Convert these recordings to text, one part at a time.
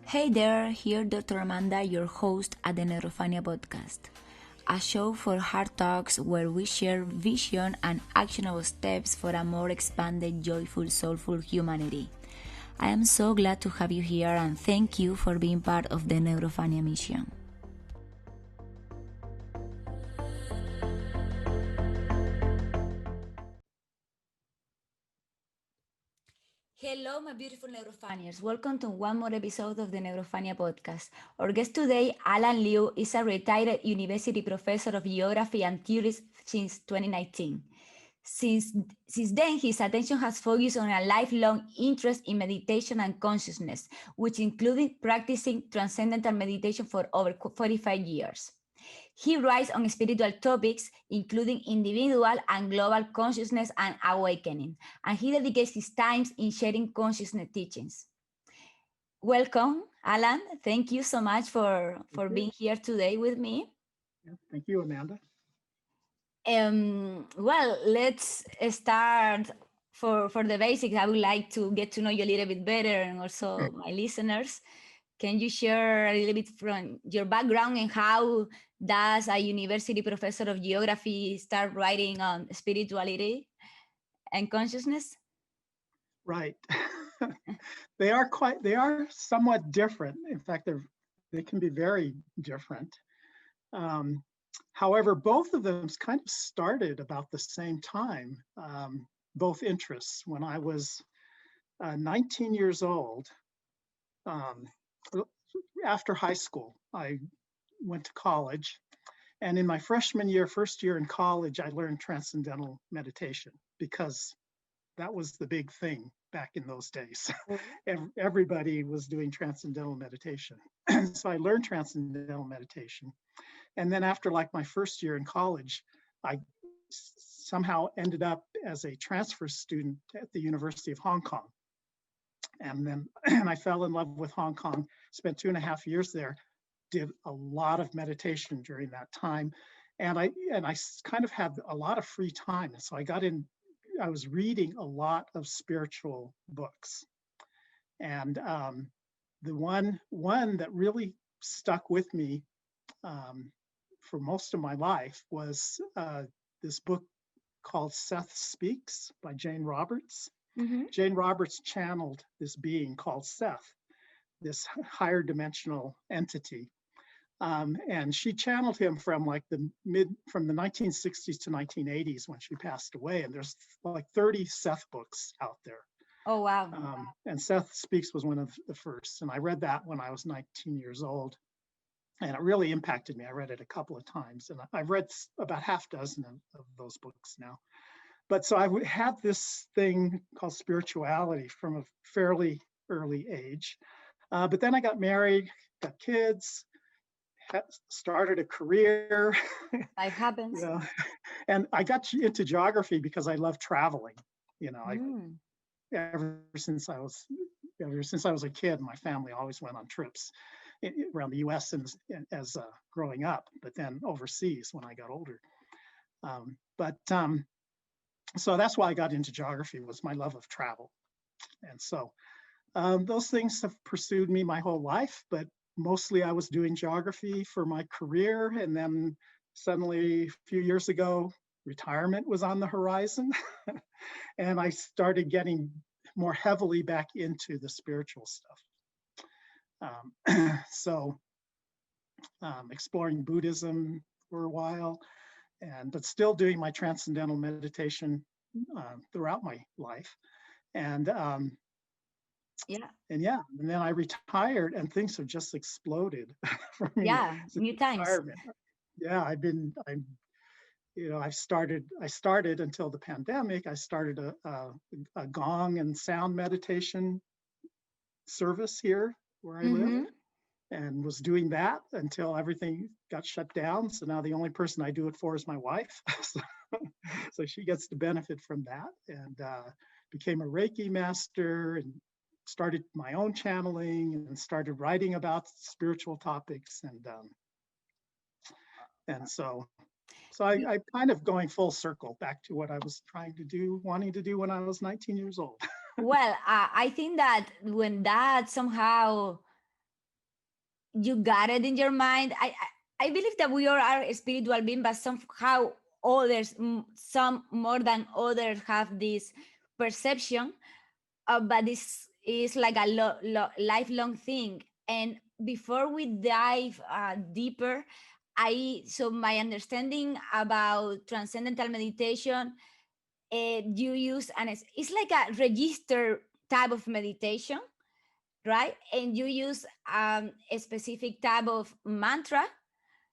Hey there, here Dr. Amanda, your host at the Neurophania Podcast, a show for hard talks where we share vision and actionable steps for a more expanded, joyful, soulful humanity. I am so glad to have you here and thank you for being part of the Neurophania mission. Hello, my beautiful Neurophaniers. Welcome to one more episode of the Neurophania Podcast. Our guest today, Alan Lew, is a retired university professor of geography and theory since 2019. Since, since then, his attention has focused on a lifelong interest in meditation and consciousness, which included practicing transcendental meditation for over 45 years. He writes on spiritual topics, including individual and global consciousness and awakening, and he dedicates his time in sharing consciousness teachings. Welcome, Alan. Thank you so much for being here today with me. Yeah, thank you, Amanda. Well, let's start for the basics. I would like to get to know you a little bit better and also my listeners. Can you share a little bit from your background and how does a university professor of geography start writing on spirituality and consciousness? Right. They are somewhat different. In fact, they can be very different. Um, However, both of them kind of started about the same time, both interests. When I was 19 years old, um, after high school, I went to college. And in my freshman year, first year in college, I learned transcendental meditation because that was the big thing back in those days. Everybody was doing transcendental meditation. So I learned transcendental meditation. And then after like my first year in college, I somehow ended up as a transfer student at the University of Hong Kong. And then I fell in love with Hong Kong, spent 2.5 years there, did a lot of meditation during that time. And I kind of had a lot of free time. And so I was reading a lot of spiritual books. And the one that really stuck with me for most of my life was this book called Seth Speaks by Jane Roberts. Mm-hmm. Jane Roberts channeled this being called Seth, this higher dimensional entity. And she channeled him from the 1960s to 1980s when she passed away. And there's like 30 Seth books out there. Oh, wow. And Seth Speaks was one of the first. And I read that when I was 19 years old. And it really impacted me. I read it a couple of times. And I've read about half dozen of those books now. But so I had this thing called spirituality from a fairly early age. But then I got married, got kids, started a career. Life happens. And I got into geography because I love traveling. Ever since I was a kid, my family always went on trips around the U.S. as growing up, but then overseas when I got older. So that's why I got into geography, was my love of travel. And so those things have pursued me my whole life, but mostly I was doing geography for my career. And then suddenly a few years ago, retirement was on the horizon. And I started getting more heavily back into the spiritual stuff. Exploring Buddhism for a while, but still doing my transcendental meditation throughout my life. And then I retired and things have just exploded for me. New times. Yeah, I started until the pandemic, I started a gong and sound meditation service here where I live, and was doing that until everything got shut down. So now the only person I do it for is my wife. So she gets to benefit from that, and became a Reiki master and started my own channeling and started writing about spiritual topics. And so I kind of going full circle back to what I was wanting to do when I was 19 years old. Well, I think that when that somehow you got it in your mind. I believe that we all are spiritual beings, but somehow others, some more than others, have this perception. But this is like a lifelong thing. And before we dive deeper, my understanding about transcendental meditation, you use it's like a register type of meditation, right? And you use a specific type of mantra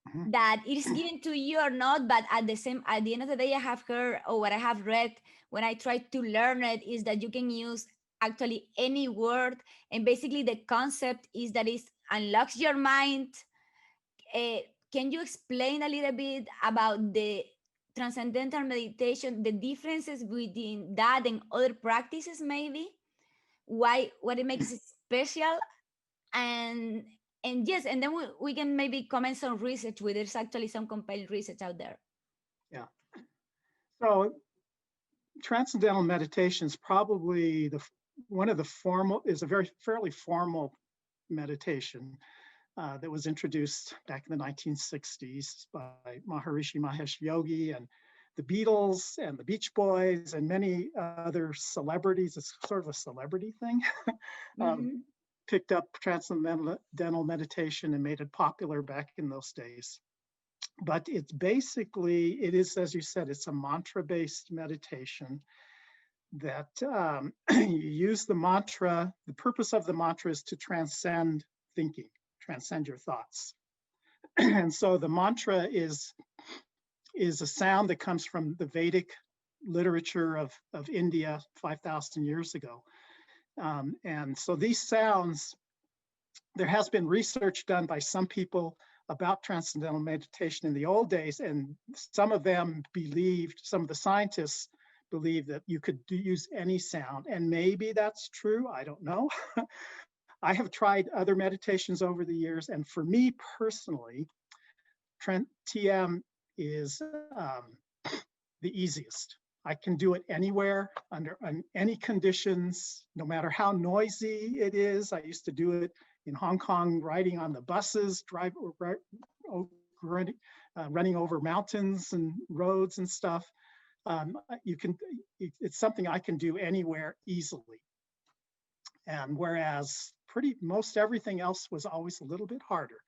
Mhm. that it is given to you or not, but at the end of the day, I have heard, or what I have read when I try to learn it, is that you can use actually any word, and basically the concept is that it unlocks your mind. uh, can you explain a little bit about the transcendental meditation, the differences between that and other practices, maybe why, what it makes it special? and and yes, and then we can maybe comment some research with, there's actually some compiled research out there. Yeah. So transcendental meditation is probably one of the formal, is a very fairly formal meditation that was introduced back in the 1960s by Maharishi Mahesh Yogi and the Beatles and the Beach Boys and many other celebrities. It's sort of a celebrity thing. um, Mm-hmm. Picked up transcendental meditation and made it popular back in those days. But it's basically, it is, as you said, it's a mantra-based meditation that you use the mantra. The purpose of the mantra is to transcend thinking, transcend your thoughts. And so the mantra is a sound that comes from the Vedic literature of India 5,000 years ago. And so these sounds, there has been research done by some people about transcendental meditation in the old days, and some of them believed, some of the scientists believe that you could use any sound, and maybe that's true, I don't know. I have tried other meditations over the years, and for me personally, TM is the easiest. I can do it anywhere, under any conditions, no matter how noisy it is. I used to do it in Hong Kong, riding on the buses, running over mountains and roads and stuff. It's something I can do anywhere easily. And whereas most everything else was always a little bit harder.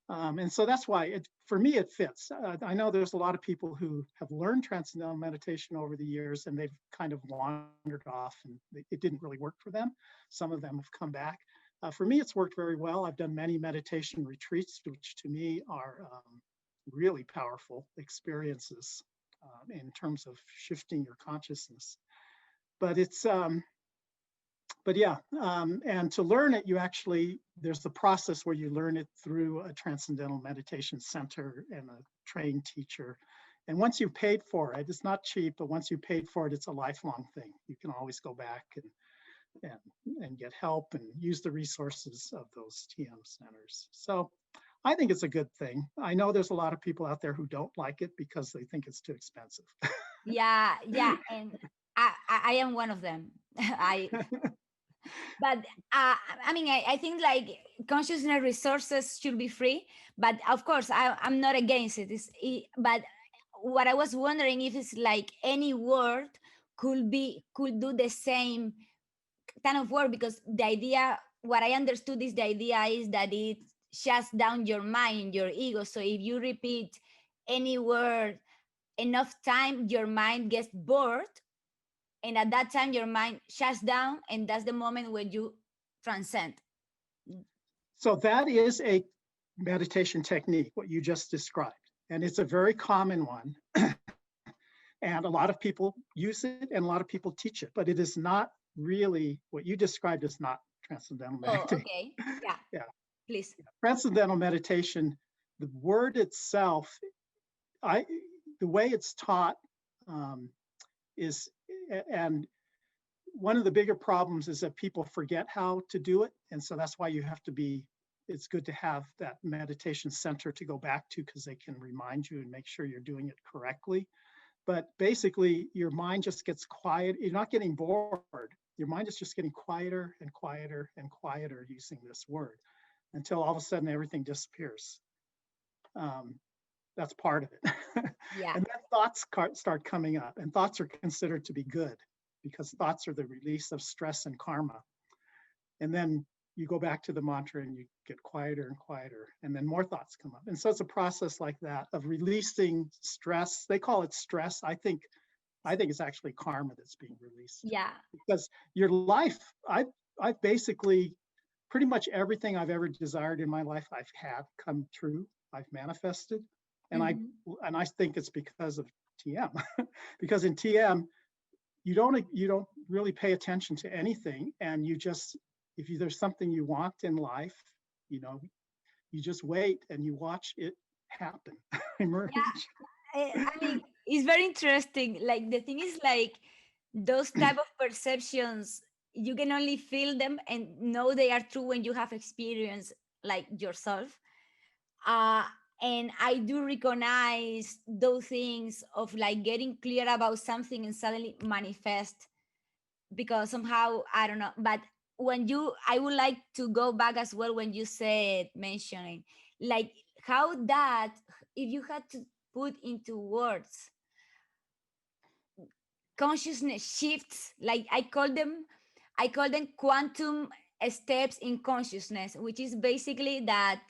And so that's why, for me, it fits. I know there's a lot of people who have learned transcendental meditation over the years, and they've kind of wandered off, and it didn't really work for them. Some of them have come back. For me, it's worked very well. I've done many meditation retreats, which to me are really powerful experiences in terms of shifting your consciousness. But and to learn it, there's the process where you learn it through a transcendental meditation center and a trained teacher. And once you've paid for it, it's not cheap, but once you paid for it, it's a lifelong thing. You can always go back and get help and use the resources of those TM centers. So I think it's a good thing. I know there's a lot of people out there who don't like it because they think it's too expensive. Yeah, and I am one of them. But I mean, I think like consciousness resources should be free, but of course I'm not against it. But what I was wondering if it's like any word could do the same kind of work, because the idea, what I understood is, the idea is that it shuts down your mind, your ego. So if you repeat any word enough time, your mind gets bored, and at that time your mind shuts down, and that's the moment when you transcend. So that is a meditation technique, what you just described. And it's a very common one. And a lot of people use it and a lot of people teach it, but it is not really, what you described is not transcendental Oh, meditation. okay. Yeah. Yeah. Please. Transcendental meditation, the word itself, the way it's taught is, and one of the bigger problems is that people forget how to do it. And so that's why it's good to have that meditation center to go back to, because they can remind you and make sure you're doing it correctly. But basically, your mind just gets quiet. You're not getting bored. Your mind is just getting quieter and quieter and quieter using this word. until all of a sudden everything disappears. That's part of it. Yeah. And then thoughts start coming up, and thoughts are considered to be good because thoughts are the release of stress and karma. And then you go back to the mantra and you get quieter and quieter, and then more thoughts come up. And so it's a process like that of releasing stress. They call it stress. I think it's actually karma that's being released. Yeah. Because your life, I've basically pretty much everything I've ever desired in my life, I've had come true. I've manifested. And I think it's because of TM. Because in TM, you don't really pay attention to anything, and you just, there's something you want in life, you just wait and you watch it happen, emerge. Yeah. I mean, it's very interesting. Like the thing is, like those type of perceptions, you can only feel them and know they are true when you have experience like yourself. And I do recognize those things of like getting clear about something and suddenly manifest, because somehow I don't know. But I would like to go back as well when you said mentioning like how that, if you had to put into words, consciousness shifts, like I call them quantum steps in consciousness, which is basically that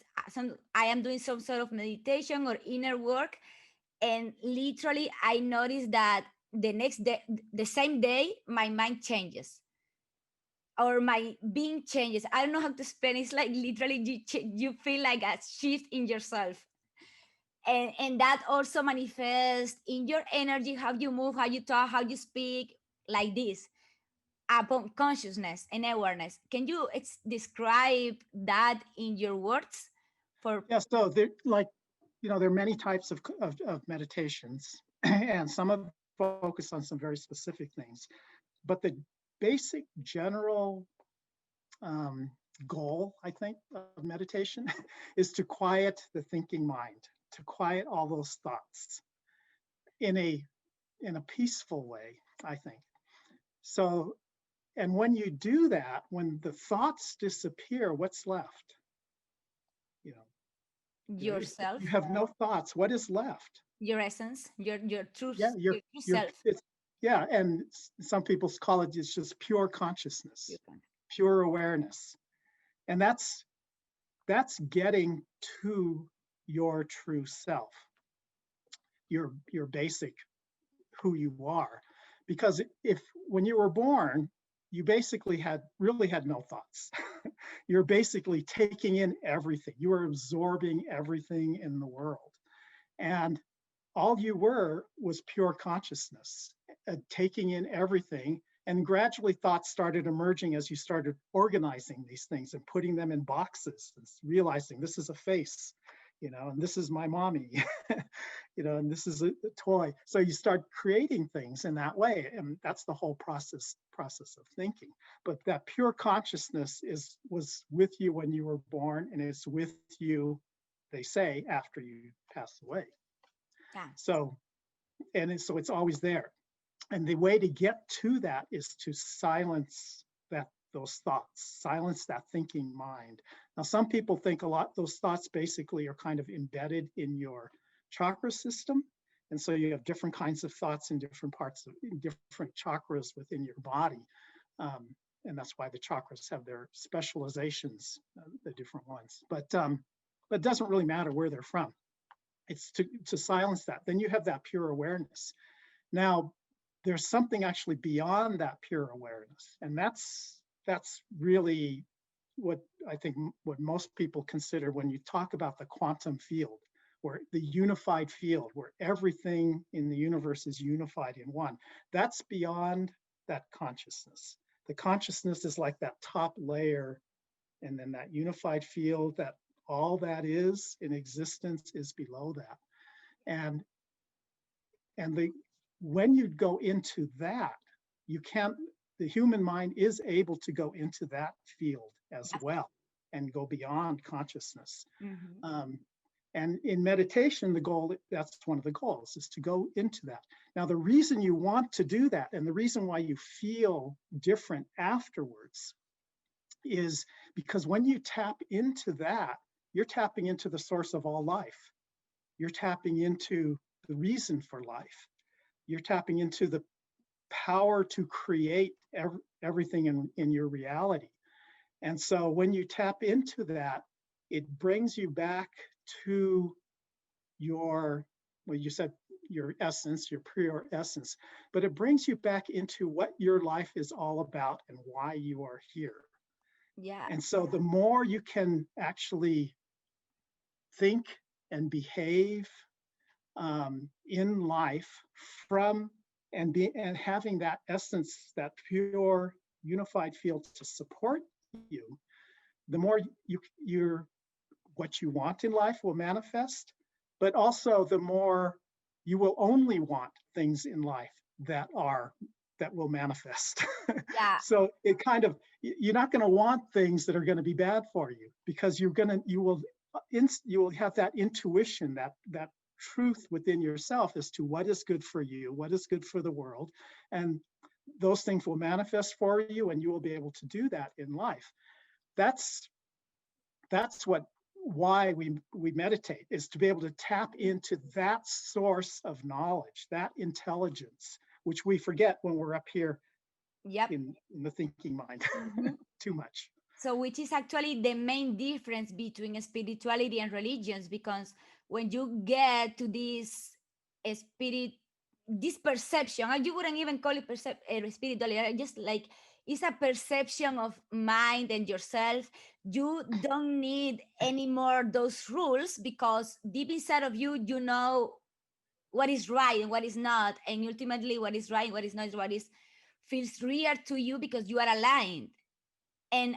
I am doing some sort of meditation or inner work, and literally I notice that the next day, the same day, my mind changes or my being changes. I don't know how to explain. It's like literally you feel like a shift in yourself, and that also manifests in your energy, how you move, how you talk, how you speak, like this, upon consciousness and awareness. Can you describe that in your words? Yeah, so there, there are many types of meditations, and some of them focus on some very specific things. But the basic general goal, I think, of meditation is to quiet the thinking mind, to quiet all those thoughts in a peaceful way, I think. So, and when you do that, when the thoughts disappear, what's left? Yourself, You have no thoughts. What is left? your essence, your true, Yeah, your true self. Yeah, and some people call it, it's just pure consciousness, pure awareness, and that's getting to your true self, your basic who you are. Because if when you were born, you basically really had no thoughts. You're basically taking in everything. You were absorbing everything in the world, and all you were was pure consciousness, taking in everything. And gradually thoughts started emerging as you started organizing these things and putting them in boxes and realizing this is a face, and this is my mommy, and this is a toy. So you start creating things in that way. And that's the whole process of thinking. But that pure consciousness was with you when you were born, and it's with you, they say, after you pass away. Yeah. So it's always there. And the way to get to that is to silence those thoughts, silence that thinking mind. Now, some people think those thoughts basically are kind of embedded in your chakra system. And so you have different kinds of thoughts in different different chakras within your body. And that's why the chakras have their specializations, the different ones. But it doesn't really matter where they're from. It's to silence that. Then you have that pure awareness. Now, there's something actually beyond that pure awareness. And that's really what I think what most people consider when you talk about the quantum field, where the unified field, where everything in the universe is unified in one. That's beyond that consciousness. The consciousness is like that top layer, and then that unified field, that all that is in existence is below that. And when you go into that, the human mind is able to go into that field as well and go beyond consciousness. Mm-hmm. And in meditation, that's one of the goals, is to go into that. Now, the reason you want to do that, and the reason why you feel different afterwards, is because when you tap into that, you're tapping into the source of all life. You're tapping into the reason for life. You're tapping into the power to create everything in your reality. And so when you tap into that, it brings you back to your, well, you said your essence, your pure essence, but it brings you back into what your life is all about and why you are here. Yeah. And so the more you can actually think and behave in life from and having that essence, that pure unified field to support you, the more you're what you want in life will manifest, but also the more you will only want things in life that will manifest. Yeah. So it kind of, you're not going to want things that are going to be bad for you, because you will have that intuition, that truth within yourself as to what is good for you, what is good for the world, and those things will manifest for you, and you will be able to do that in life. That's why we meditate, is to be able to tap into that source of knowledge, that intelligence, which we forget when we're up here Yep. in the thinking mind too much. So, which is actually the main difference between spirituality and religions, because when you get to this spirit, this perception, and you wouldn't even call it spirituality, just like it's a perception of mind and yourself. You don't need any more those rules, because deep inside of you, you know what is right and what is not, and ultimately what is right and what is not is what is feels real to you, because you are aligned. And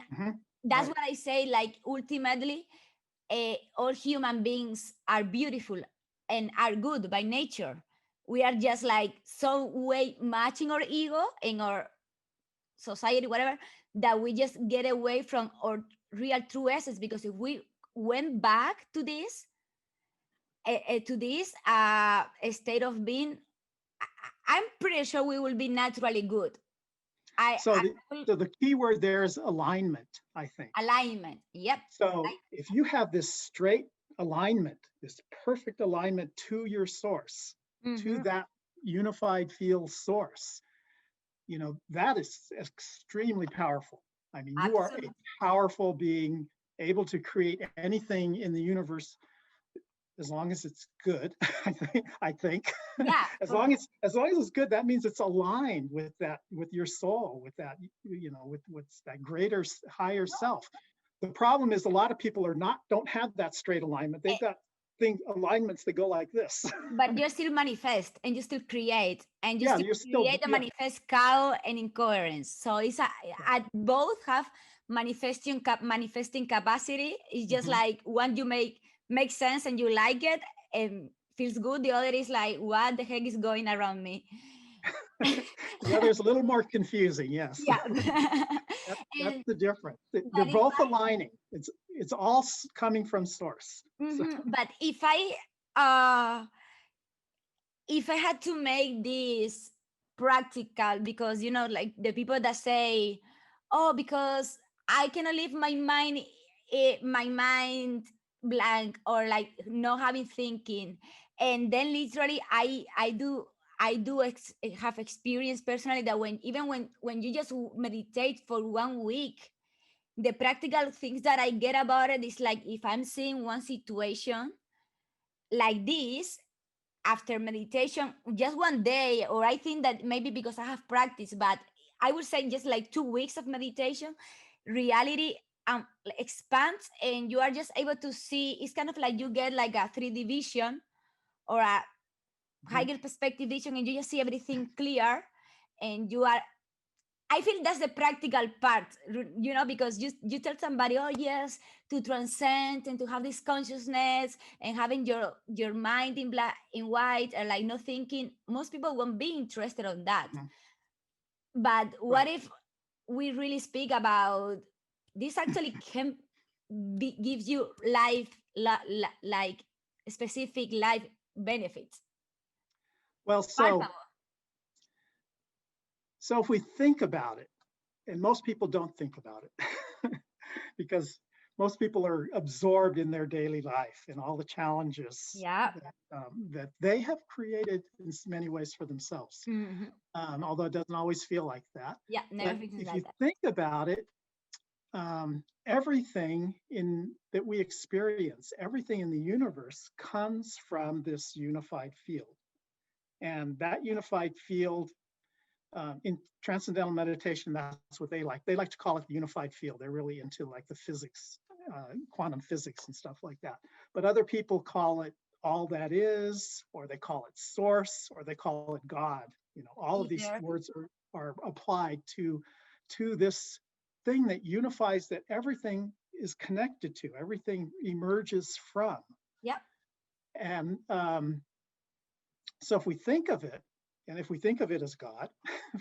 that's Right. what I say, like ultimately all human beings are beautiful and are good by nature. We are just like some way matching our ego in our society, whatever, that we just get away from our real true essence. Because if we went back to this state of being, I'm pretty sure we will be naturally good. So the key word there is alignment, I think. Alignment. Yep. So if you have this straight alignment, this perfect alignment to your source, to that unified field source, that is extremely powerful. I mean, you are a powerful being, able to create anything in the universe, as long as it's good. I think. Yeah. as long as it's good, that means it's aligned with your soul, with that, with that greater, higher self. The problem is a lot of people don't have that straight alignment. They've got alignments that go like this. But you still manifest and you still create, and you still create and manifest chaos and incoherence. So it's both have manifesting capacity. It's just like one you make sense and you like it and feels good. The other is like, what the heck is going around me? The other is a little more confusing. Yes. Yeah. That's the difference. They're both aligning. It's all coming from source. So. But if I had to make this practical, because like the people that say, oh, because I cannot leave my mind blank, or like not having thinking, and then literally I do have experience personally that when you just meditate for 1 week, the practical things that I get about it is like, if I'm seeing one situation like this, after meditation, just one day, or I think that maybe because I have practice, but I would say just like 2 weeks of meditation, reality expands, and you are just able to see. It's kind of like you get like a 3D vision or a higher perspective vision, and you just see everything clear, and I feel that's the practical part, because you tell somebody, oh yes, to transcend and to have this consciousness and having your mind in black, in white, or like no thinking. Most people won't be interested on that. But what if we really speak about this? Actually, can gives you life like specific life benefits. Well, so if we think about it, and most people don't think about it, because most people are absorbed in their daily life and all the challenges Yeah. that they have created in many ways for themselves. Hmm. Although it doesn't always feel like that. Yeah, But never feels if you like that. think about it, everything that we experience, everything in the universe comes from this unified field. And that unified field, in transcendental meditation, that's what they like. They like to call it the unified field. They're really into like the physics, quantum physics and stuff like that. But other people call it all that is, or they call it source, or they call it God. All of these Either. words are applied to this thing that unifies, that everything is connected to, everything emerges from. Yeah. And so if we think of it, and if we think of it as God,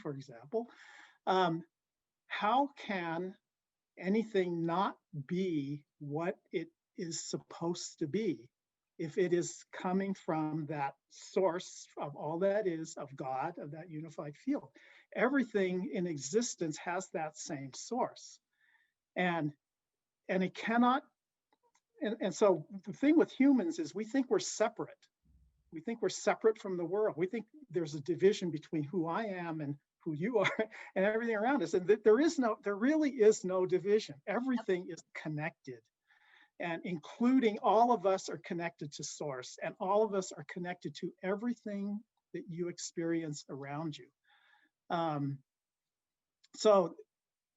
for example, how can anything not be what it is supposed to be if it is coming from that source of all that is, of God, of that unified field? Everything in existence has that same source. And it cannot, and so the thing with humans is we think we're separate. We think we're separate from the world. We think there's a division between who I am and who you are and everything around us. And there really is no division. Everything is connected, and including all of us are connected to source, and all of us are connected to everything that you experience around you. So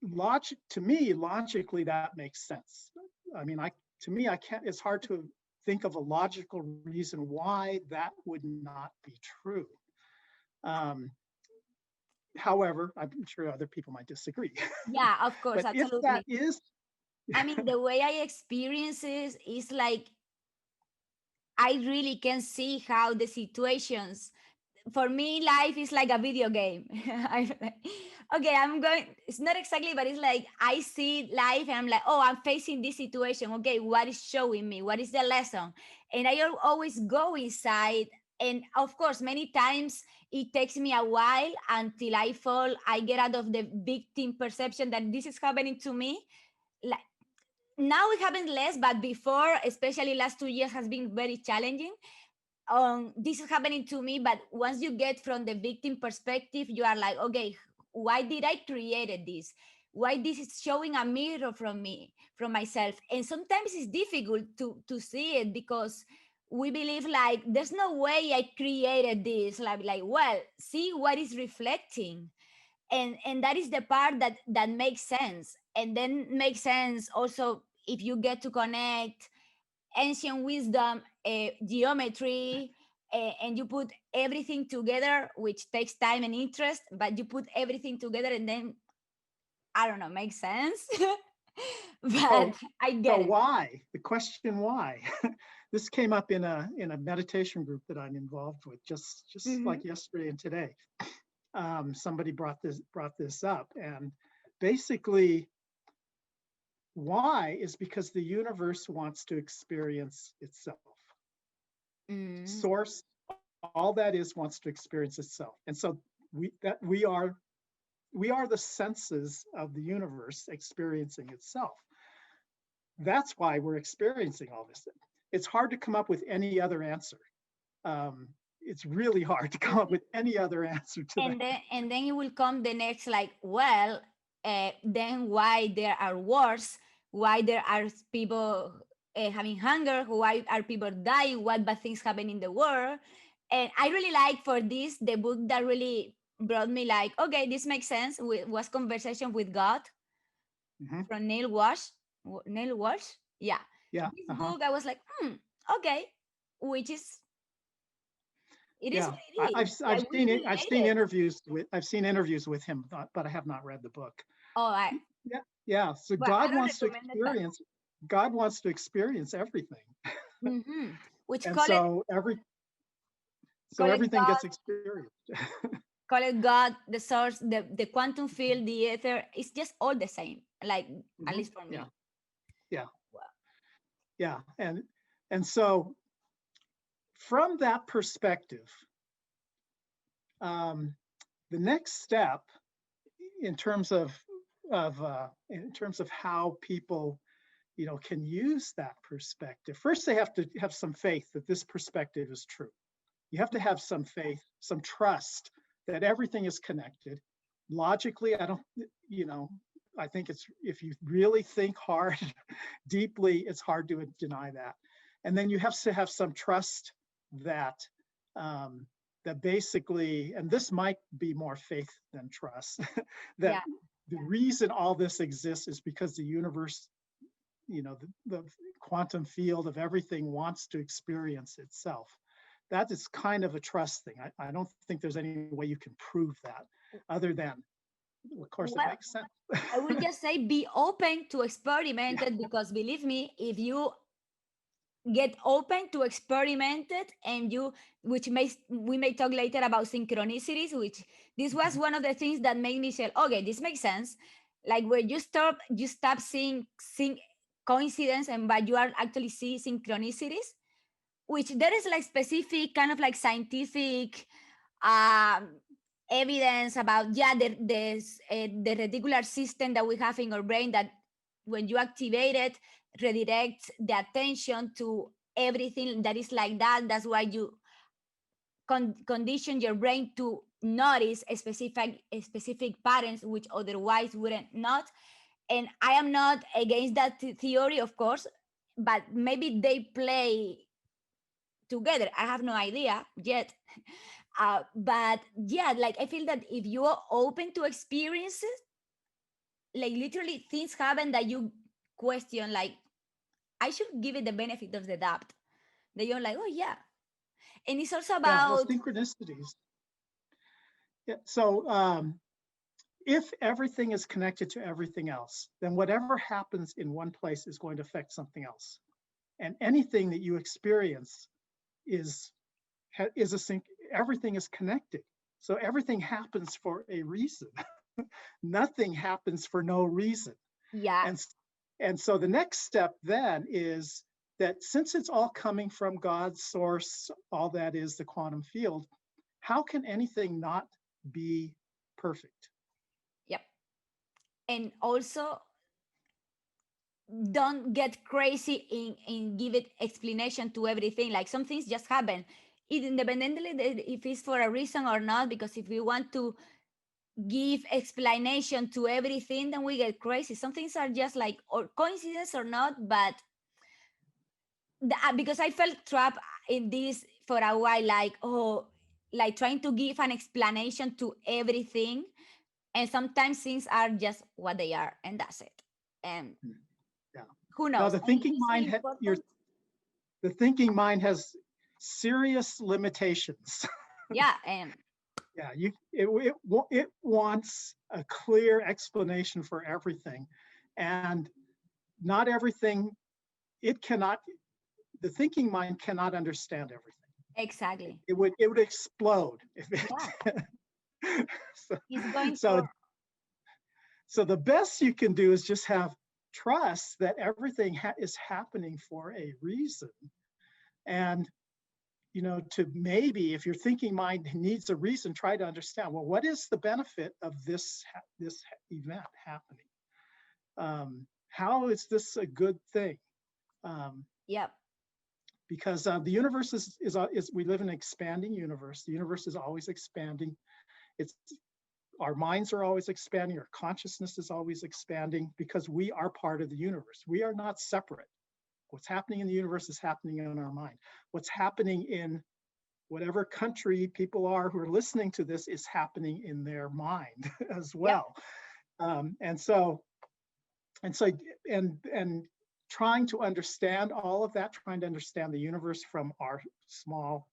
logically, that makes sense. I mean, to me, I can't, it's hard to think of a logical reason why that would not be true. However, I'm sure other people might disagree. Yeah, of course, But if that absolutely. is, I mean, the way I experience it is like I really can see how the situations, for me, life is like a video game. Okay, I'm going, it's not exactly, but it's like I see life and I'm like, oh, I'm facing this situation. Okay, what is showing me? What is the lesson? And I always go inside. And of course, many times it takes me a while until I fall, I get out of the victim perception that this is happening to me. Like, now it happens less, but before, especially last 2 years, has been very challenging. This is happening to me, but once you get from the victim perspective, you are like, okay, why did I created this? Why this is showing a mirror from me, from myself? And sometimes it's difficult to see it because we believe like there's no way I created this. Like well, see what is reflecting, and that is the part that makes sense, and then makes sense also if you get to connect ancient wisdom, geometry, and you put everything together, which takes time and interest, but you put everything together and then, I don't know, makes sense. But so, I so get it. why? The question why? This came up in a meditation group that I'm involved with just Mhm. like yesterday and today. Somebody brought this up, and basically, why is because the universe wants to experience itself. Mm. Source, all that is, wants to experience itself, and so we are the senses of the universe experiencing itself. That's why we're experiencing all this. It's hard to come up with any other answer. It's really hard to come up with any other answer to that. And then it will come the next, like, well, then why there are wars, why there are people having hunger, why are people dying, what bad things happen in the world. And I really like for this the book that really brought me like, okay, this makes sense, was Conversation with God Mhm. from Neil Walsh. Yeah, Yeah. this Uh-huh. book I was like, okay, which is, it is Yeah. what it is, I've like we seen it. created. I've seen interviews with him, but I have not read the book. Oh, I, Yeah. Yeah. So well, I don't recommend it, but God wants to experience everything. which And so call it everything God, gets experienced. call it God, the source, the quantum field, the ether. It's just all the same. Like, at Mhm. least for Yeah. me. Yeah. Well, Yeah. And so from that perspective, um, the next step in terms of how people can use that perspective. First, they have to have some faith that this perspective is true. You have to have some faith, some trust that everything is connected. Logically, I think it's, if you really think hard, deeply, it's hard to deny that. And then you have to have some trust that that basically, and this might be more faith than trust, that Yeah. the reason all this exists is because the universe, the quantum field of everything wants to experience itself. That is kind of a trust thing. I don't think there's any way you can prove that other than, of course, it Well, makes sense. I will just say be open to experiment Yeah. it, because believe me, if you get open to experiment it, and you, which may, we may talk later about synchronicities, which this was one of the things that made me say, okay, this makes sense. Like when you stop seeing coincidence, and but you are actually see synchronicities, which there is like specific kind of like scientific um, evidence about, yeah, the reticular system that we have in our brain, that when you activate it, redirects the attention to everything that is like that. That's why you condition your brain to notice a specific patterns which otherwise wouldn't not. And I am not against that theory, of course, but maybe they play together. I have no idea yet. But yeah, like I feel that if you are open to experiences, like literally things happen that you question, like I should give it the benefit of the doubt. That you're like, oh yeah. And it's also Yeah, well, about, synchronicities. Yeah. So if everything is connected to everything else, then whatever happens in one place is going to affect something else. And anything that you experience is a sync. Everything is connected. So everything happens for a reason. Nothing happens for no reason. yeah, And, and so the next step then is that since it's all coming from God's source, all that is the quantum field, how can anything not be perfect? yep. And also don't get crazy in give it explanation to everything. Like some things just happen, independently if it's for a reason or not, because if we want to give explanation to everything, then we get crazy. Some things are just like, or coincidence or not, but because I felt trapped in this for a while, like, oh, like trying to give an explanation to everything, and sometimes things are just what they are, and that's it. And Yeah. who Now knows? the And thinking it's really mind, important. the thinking mind has serious limitations. Yeah, and Yeah, it wants a clear explanation for everything, and not everything. It cannot. The thinking mind cannot understand everything. exactly. It would explode if Yeah, it. so, it's going so for, so the best you can do is just have trust that everything is happening for a reason, and to maybe, if your thinking mind needs a reason, try to understand, well, what is the benefit of this event happening? How is this a good thing? Um, yep, because the universe is we live in an expanding universe. The universe is always expanding. It's Our minds are always expanding. Our consciousness is always expanding because we are part of the universe. We are not separate. What's happening in the universe is happening in our mind. What's happening in whatever country people are who are listening to this is happening in their mind as yep, well. And so and trying to understand all of that, trying to understand the universe from our small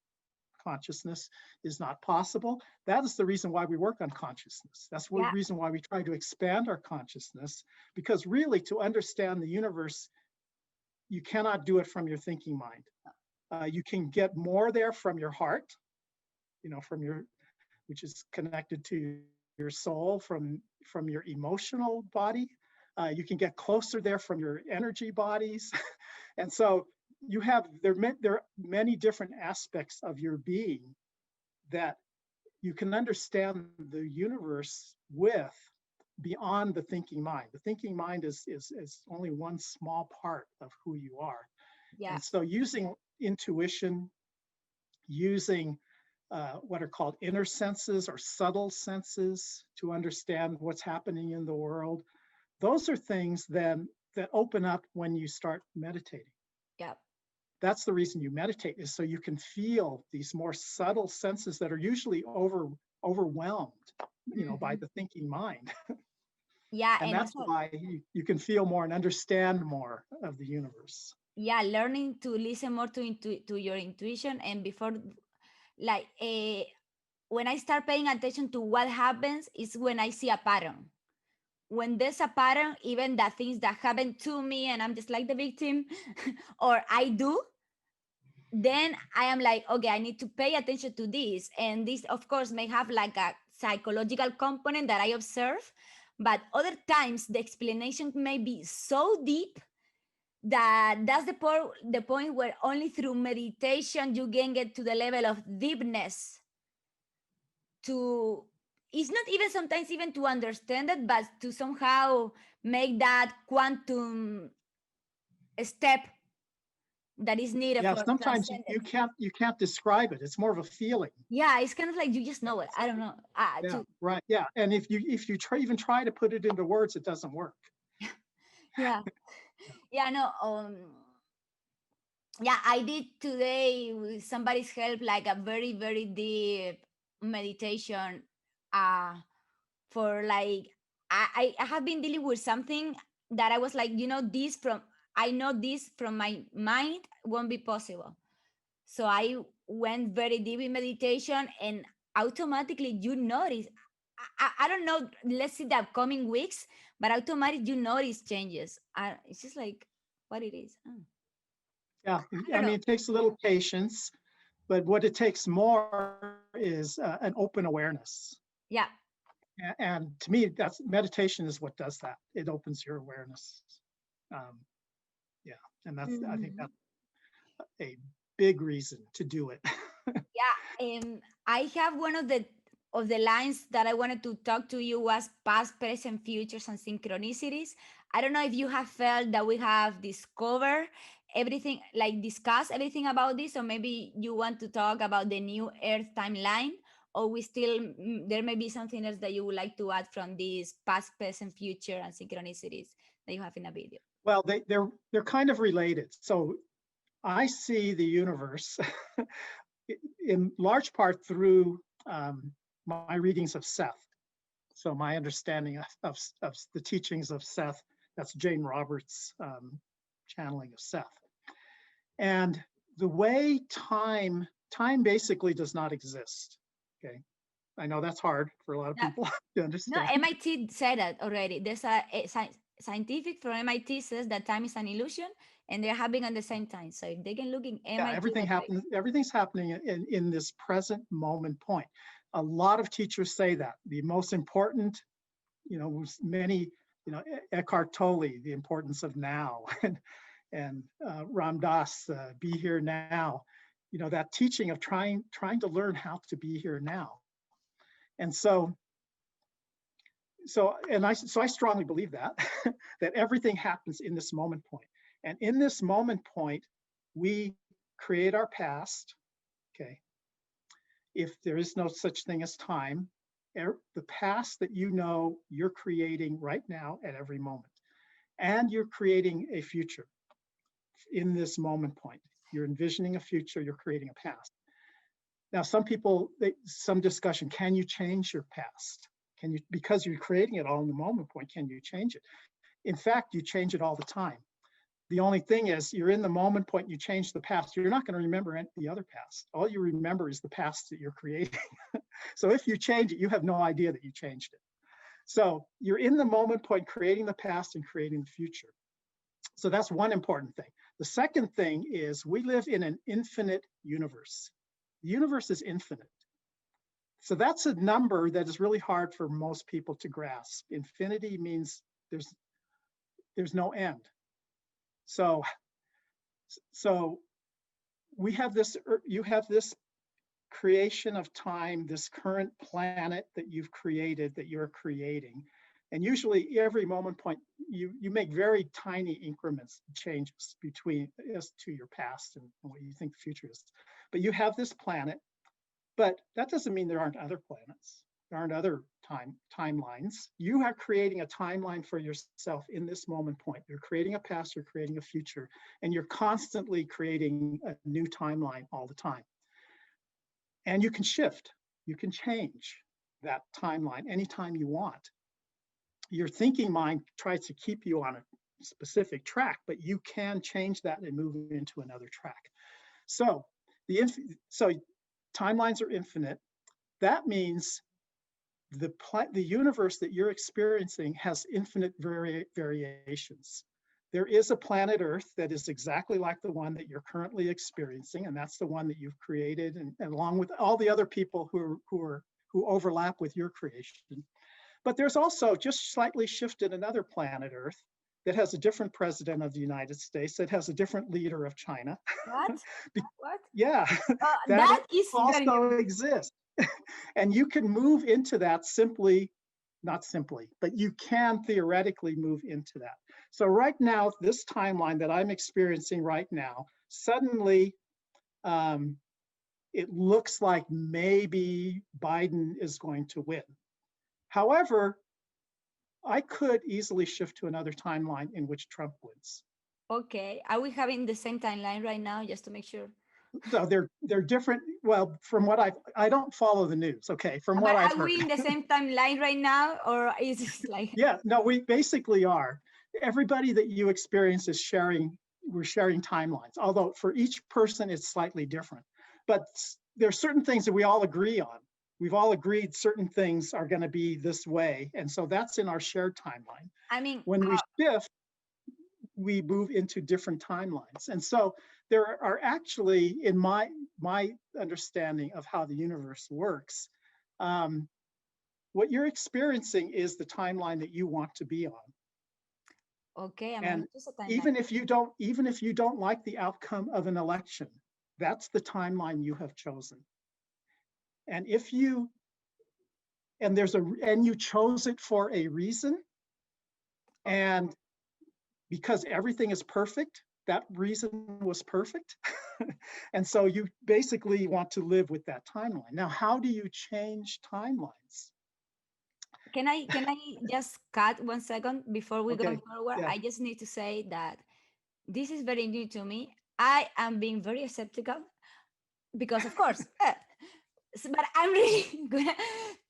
consciousness is not possible. That is the reason why we work on consciousness. That's the yeah, reason why we try to expand our consciousness, because really, to understand the universe, you cannot do it from your thinking mind. You can get more there from your heart, from your, which is connected to your soul, from your emotional body. You can get closer there from your energy bodies. And so there are many different aspects of your being that you can understand the universe with beyond the thinking mind. The thinking mind is only one small part of who you are. Yeah. And so using intuition, using what are called inner senses or subtle senses to understand what's happening in the world, those are things then that open up when you start meditating. Yeah. That's the reason you meditate, is so you can feel these more subtle senses that are usually overwhelmed, by the thinking mind. Yeah, And and that's also, why you can feel more and understand more of the universe. yeah, learning to listen more to your intuition. And before, like, when I start paying attention to what happens is when I see a pattern. When there's a pattern, even the things that happen to me and I'm just like the victim, or I do, then I am like, okay, I need to pay attention to this. And this, of course, may have like a psychological component that I observe, but other times the explanation may be so deep that that's the point where only through meditation you can get to the level of deepness to, it's not even sometimes even to understand it, but to somehow make that quantum step that is needed Yeah, for sometimes transcend it. you can't describe it. It's more of a feeling. Yeah, it's kind of like you just know it. I don't know. Yeah, To right. Yeah, and if you even try to put it into words, it doesn't work. yeah, yeah, no. Yeah, I did today with somebody's help, like a very very deep meditation. Uh, for like I have been dealing with something that I was like, this from I know this from my mind won't be possible. So I went very deep in meditation, and automatically you notice. I don't know. Let's see the upcoming weeks, but automatically you notice changes. It's just like what it is. Yeah, I I don't mean, know. it takes a little patience, but what it takes more is an open awareness. Yeah. And to me, that's meditation is what does that. It opens your awareness. Um, yeah, and I think Mhm. that's a big reason to do it. Yeah, I have one of the lines that I wanted to talk to you was past, present, futures, and synchronicities. I don't know if you have felt that we have discovered everything, like discuss everything about this, or maybe you want to talk about the new Earth timeline, or we still there may be something else that you would like to add from this past, present, future, and synchronicities that you have in a video. Well, they're kind of related. So I see the universe in large part through my readings of Seth. So my understanding of the teachings of Seth, that's Jane Roberts' channeling of Seth. And the way time basically does not exist. Okay. I know that's hard for a lot of Yeah. people to No, understand. MIT said that already. There's scientific from MIT says that time is an illusion, and they're happening at the same time. So if they can look in Yeah, MIT website, everything's happening in this present moment point. A lot of teachers say that the most important, many, Eckhart Tolle, the importance of now, and Ram Dass, be here now, that teaching of trying to learn how to be here now. And I strongly believe that that everything happens in this moment point. And in this moment point, we create our past. Okay. If there is no such thing as time, the past that you're creating right now at every moment. And you're creating a future in this moment point. You're envisioning a future, you're creating a past. Now, some discussion, can you change your past? Can you, because you're creating it all in the moment point, can you change it? In fact, you change it all the time. The only thing is you're in the moment point, you change the past. You're not going to remember the other past. All you remember is the past that you're creating. So if you change it, you have no idea that you changed it. So you're in the moment point, creating the past and creating the future. So that's one important thing. The second thing is we live in an infinite universe. The universe is infinite. So that's a number that is really hard for most people to grasp. Infinity means there's no end. So you have this creation of time, this current planet that you've created, that you're creating, And usually every moment point, you make very tiny increments, changes between as to your past and what you think the future is. But you have this planet, but that doesn't mean there aren't other planets. There aren't other timelines. You are creating a timeline for yourself in this moment point. You're creating a past, you're creating a future, and you're constantly creating a new timeline all the time. And you can shift, you can change that timeline anytime you want. Your thinking mind tries to keep you on a specific track, but you can change that and move into another track. So timelines are infinite. That means the universe that you're experiencing has infinite variations. There is a planet Earth that is exactly like the one that you're currently experiencing, and that's the one that you've created, and along with all the other people who overlap with your creation. But there's also just slightly shifted another planet Earth that has a different president of the United States, that has a different leader of China. What? What? Yeah, That is also exists. And you can move into that not simply, but you can theoretically move into that. So right now, this timeline that I'm experiencing right now, suddenly it looks like maybe Biden is going to win. However, I could easily shift to another timeline in which Trump wins. Okay. Are we having the same timeline right now, just to make sure? So they're different. Well, from what I don't follow the news. Okay, from what I've heard. Are we in the same timeline right now, or is it like? Yeah, no, we basically are. Everybody that you experience is we're sharing timelines. Although for each person it's slightly different. But there's certain things that we all agree on. We've all agreed certain things are going to be this way, and so that's in our shared timeline. I mean, when we shift, we move into different timelines. And so there are actually, in my understanding of how the universe works, what you're experiencing is the timeline that you want to be on. Okay, and even if you don't like the outcome of an election, that's the timeline you have chosen. And you chose it for a reason, and because everything is perfect, that reason was perfect. And so you basically want to live with that timeline. Now, how do you change timelines? Can I just cut 1 second before we go forward? Yeah. I just need to say that this is very new to me. I am being very skeptical because, of course, but I'm really gonna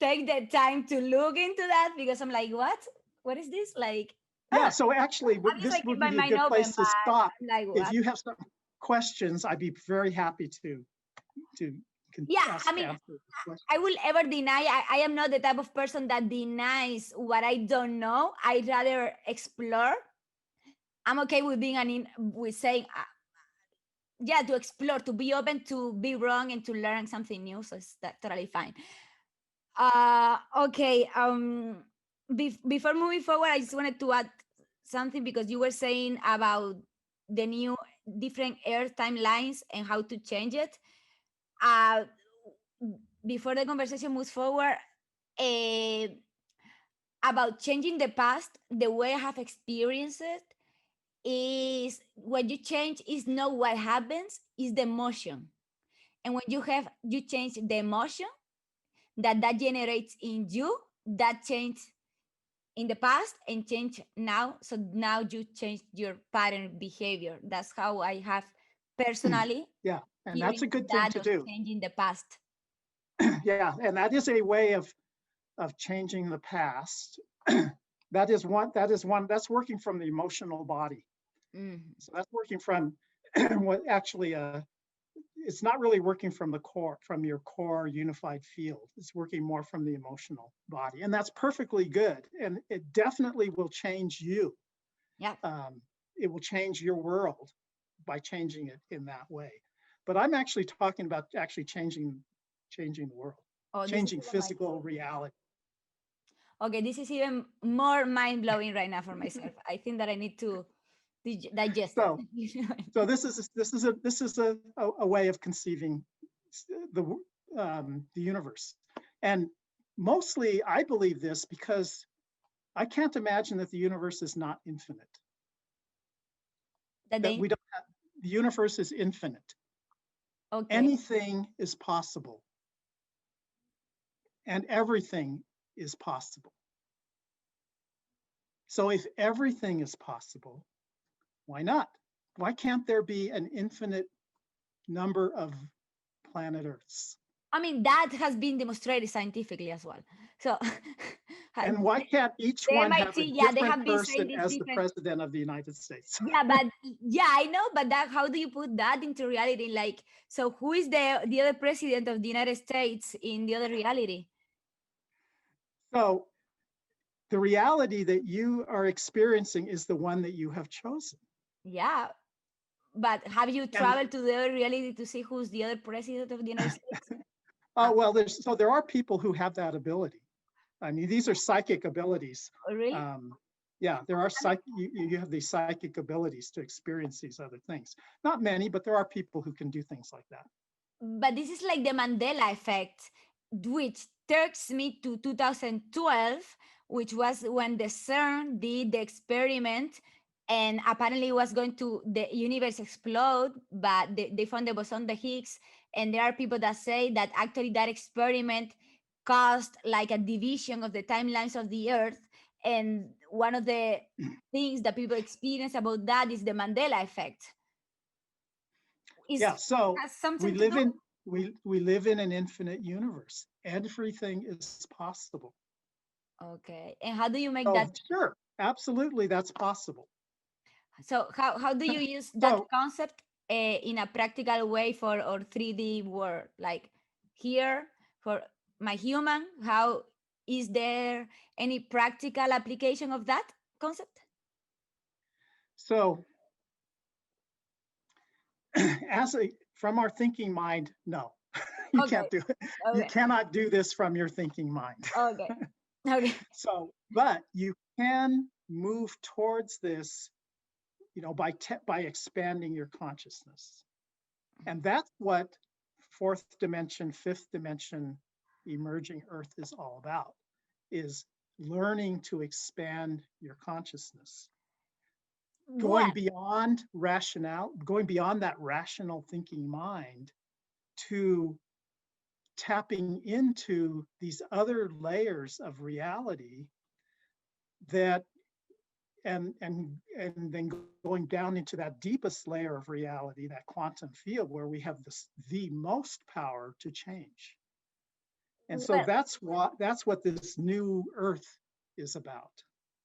take the time to look into that, because I'm like, what is this? Like, yeah, so actually, this would be a good place to stop. Like, if you have some questions, I'd be very happy to I will ever deny. I am not the type of person that denies what I don't know. I'd rather explore. I'm okay with being with saying, to explore, to be open, to be wrong, and to learn something new. So it's totally fine. Okay. Before moving forward, I just wanted to add something, because you were saying about the new different Earth timelines and how to change it. Before the conversation moves forward, about changing the past, the way I have experienced it is, what you change is not what happens, is the emotion. And when you change the emotion that generates in you, that change in the past and change now. So now you change your pattern behavior. That's how I have personally. Yeah, and that's a good thing to do. Changing the past. Yeah, and that is a way of changing the past. That's working from the emotional body. Mm-hmm. So that's working from what actually it's not really working from your core unified field. It's working more from the emotional body, and that's perfectly good. And it definitely will change you. Yeah. It will change your world by changing it in that way. But I'm actually talking about actually changing the world, changing physical reality. Okay, this is even more mind-blowing right now for myself. I think that I need to digest it. So this is a way of conceiving the universe. And mostly I believe this because I can't imagine that the universe is not infinite. That That they we don't have, the universe is infinite. okay. Anything is possible, and everything is possible. So if everything is possible, why not? Why can't there be an infinite number of planet Earths? I mean, that has been demonstrated scientifically as well. So And why can't each the one have a MIT, yeah, they different have been saying person this as the different. president of the United States? Yeah, but yeah, I know, but that how do you put that into reality? Like, so who is the other president of the United States in the other reality? So the reality that you are experiencing is the one that you have chosen. Yeah, but have you And traveled to the other reality to see who's the other president of the United States? oh well, there are people who have that ability. I mean, these are psychic abilities. Really? Um, yeah, there are you have these psychic abilities to experience these other things. Not many, but there are people who can do things like that. But this is like the Mandela effect, which takes me to 2012, which was when the CERN did the experiment, and apparently it was going to the universe explode, but they found the boson the Higgs, and there are people that say that actually that experiment caused like a division of the timelines of the Earth, and one of the things that people experience about that is the Mandela effect. Is Yeah, so has we something to live do? in we live in an infinite universe. Everything is possible. Okay. And how do you make that? So sure, absolutely, that's possible. So how do you use that So concept in a practical way for our 3D world? Like here for my human, how is there any practical application of that concept? so as a from our thinking mind, no, you Okay. can't do it. You Okay. cannot do this from your thinking mind. Okay. Okay. So, but you can move towards this, by expanding your consciousness, and that's what fourth dimension, fifth dimension, emerging Earth is all about: is learning to expand your consciousness, Well, going beyond that rational thinking mind to tapping into these other layers of reality that and then going down into that deepest layer of reality, that quantum field where we have the most power to change. And so well, that's what this new Earth is about.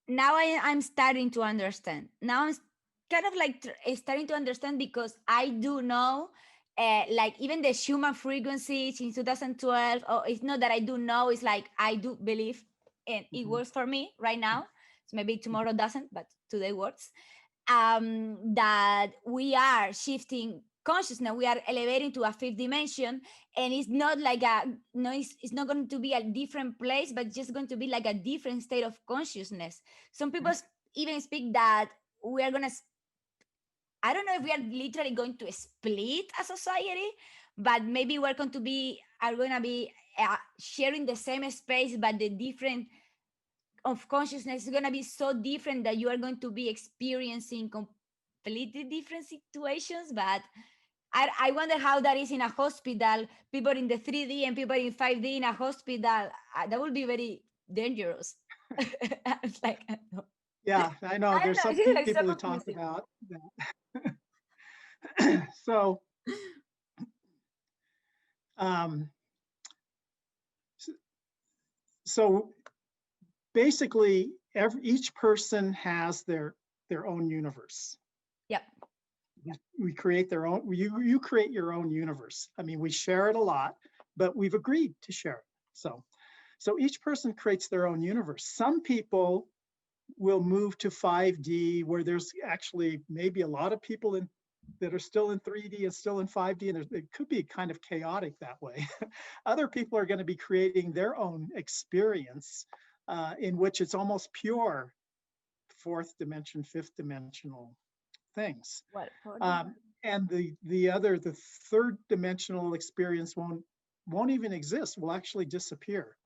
now I'm starting to understand. Now I'm kind of like starting to understand because I do know, like even the Schumann frequencies in 2012. Or it's not that I do know; it's like I do believe, and it Mhm. works for me right now. So maybe tomorrow doesn't, but today works. That we are shifting consciousness, we are elevating to a fifth dimension, and it's not like a no, it's not going to be a different place, but just going to be like a different state of consciousness. Some people even speak that we are gonna, I don't know if we are literally going to split a society, but maybe we're going to be are going to be sharing the same space, but the different of consciousness is going to be so different that you are going to be experiencing completely different situations. But I wonder how that is in a hospital, people in the 3D and people in 5D in a hospital. That would be very dangerous. It's like, I don't know. Yeah, I know. I don't There's know. some It's like people so who talk confusing. about that. So, um, so basically, each person has their own universe. Yep. We create their own. You create your own universe. I mean, we share it a lot, but we've agreed to share it. So each person creates their own universe. Some people will move to 5D where there's actually maybe a lot of people that are still in 3D and still in 5D, and it could be kind of chaotic that way. Other people are going to be creating their own experience in which it's almost pure fourth dimension, fifth dimensional things. What for the And the third dimensional experience won't even exist, will actually disappear.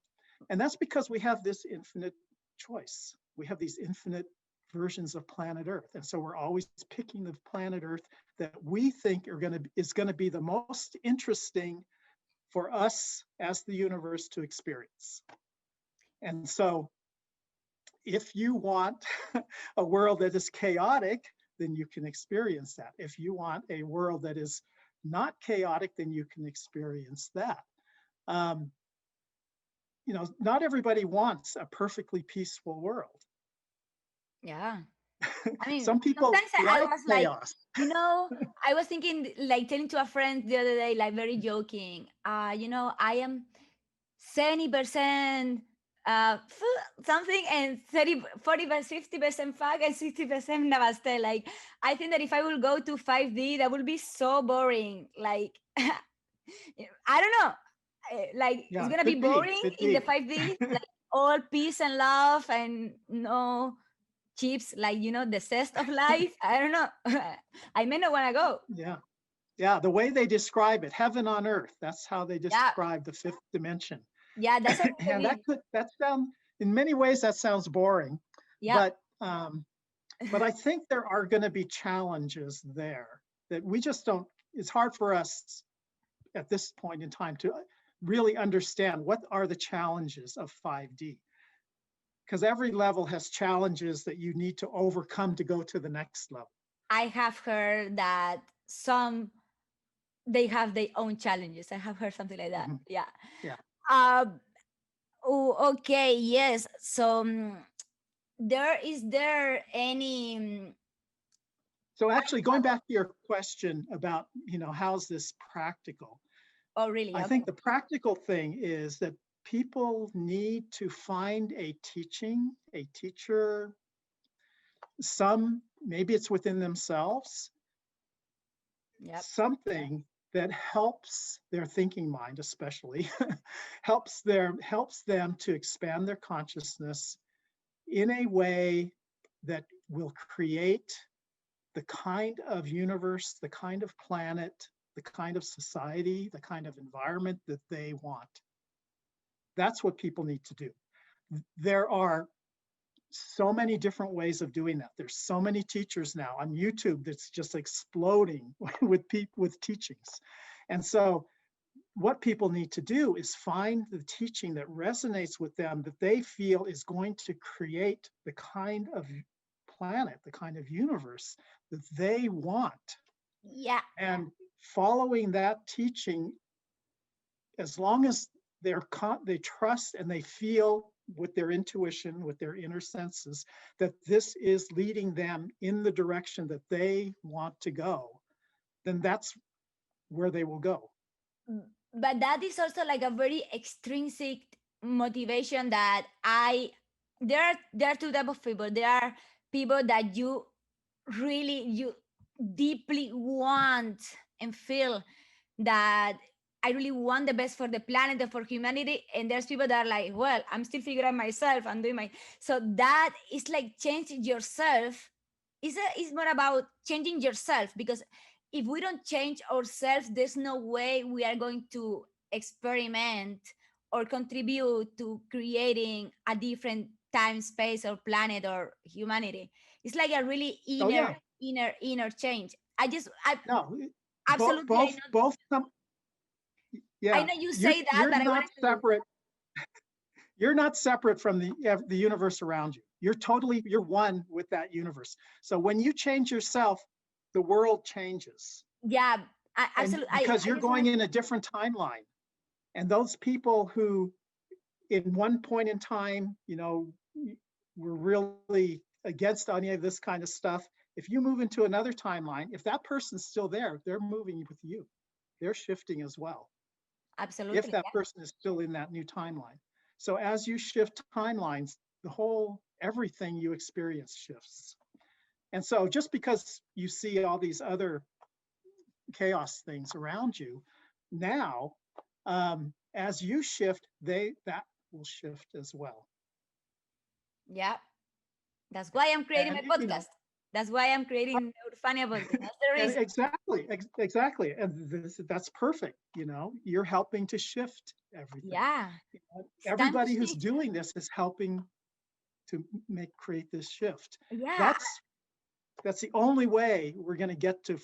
And that's because we have this infinite choice. we have these infinite versions of planet Earth. And so we're always picking the planet Earth that we think is going to be the most interesting for us as the universe to experience. And so if you want a world that is chaotic, then you can experience that. If you want a world that is not chaotic, then you can experience that. Not everybody wants a perfectly peaceful world. Yeah. I mean, Some people sometimes I like was like, chaos. I was thinking, like telling to a friend the other day, like very joking, I am 70% something and 50% fuck and 60% namaste. Like, I think that if I will go to 5D, that would be so boring. Like, I don't know. Like, it's Yeah, going to be boring could in the be. 5D, like all peace and love and no chips, like, the zest of life. I don't know. I may not want to go. Yeah. Yeah, the way they describe it, heaven on earth, that's how they Yeah. describe the fifth dimension. Yeah, that's a And really, that sounds, in many ways, that sounds boring. yeah. But I think there are going to be challenges there that we just don't, it's hard for us at this point in time to really understand what are the challenges of 5D. Because every level has challenges that you need to overcome to go to the next level. I have heard that they have their own challenges. I have heard something like that. Mm-hmm. Yeah. Yeah. Okay. Yes. So, is there any? So actually, going back to your question about, how's this practical? Oh, really? I Okay. think the practical thing is that people need to find a teacher, maybe it's within themselves, Yep. something that helps their thinking mind, especially helps them to expand their consciousness in a way that will create the kind of universe, the kind of planet, the kind of society, the kind of environment that they want. That's what people need to do. There are so many different ways of doing that. There's so many teachers now on YouTube that's just exploding with teachings. And so what people need to do is find the teaching that resonates with them, that they feel is going to create the kind of planet, the kind of universe that they want. Yeah. And following that teaching, as long as they trust and they feel with their intuition, with their inner senses, that this is leading them in the direction that they want to go, then that's where they will go. But that is also like a very extrinsic motivation that there are two types of people. There are people that you deeply want and feel that I really want the best for the planet and for humanity. And there's people that are like, well, I'm still figuring out myself. I'm doing so that is like changing yourself. It's more about changing yourself, because if we don't change ourselves, there's no way we are going to experiment or contribute to creating a different time, space, or planet or humanity. It's like a really inner change. No, Absolutely. both some. Yeah, I know you say that, but I not wanted to. separate. You're not separate from the universe around you. You're one with that universe. So when you change yourself, the world changes. Yeah, absolutely. Because you're going in a different timeline. And those people who, in one point in time, were really against any of this kind of stuff, if you move into another timeline, if that person's still there, they're moving with you. They're shifting as well. Absolutely. If that person is still in that new timeline. So as you shift timelines, everything you experience shifts. And so just because you see all these other chaos things around you now, as you shift, that will shift as well. Yeah. That's why I'm creating my podcast. That's why I'm creating Neurophania Podcast. Exactly. And that's perfect. You're helping to shift everything. Yeah. Everybody who's doing this is helping to create this shift. Yeah, That's the only way we're going to get to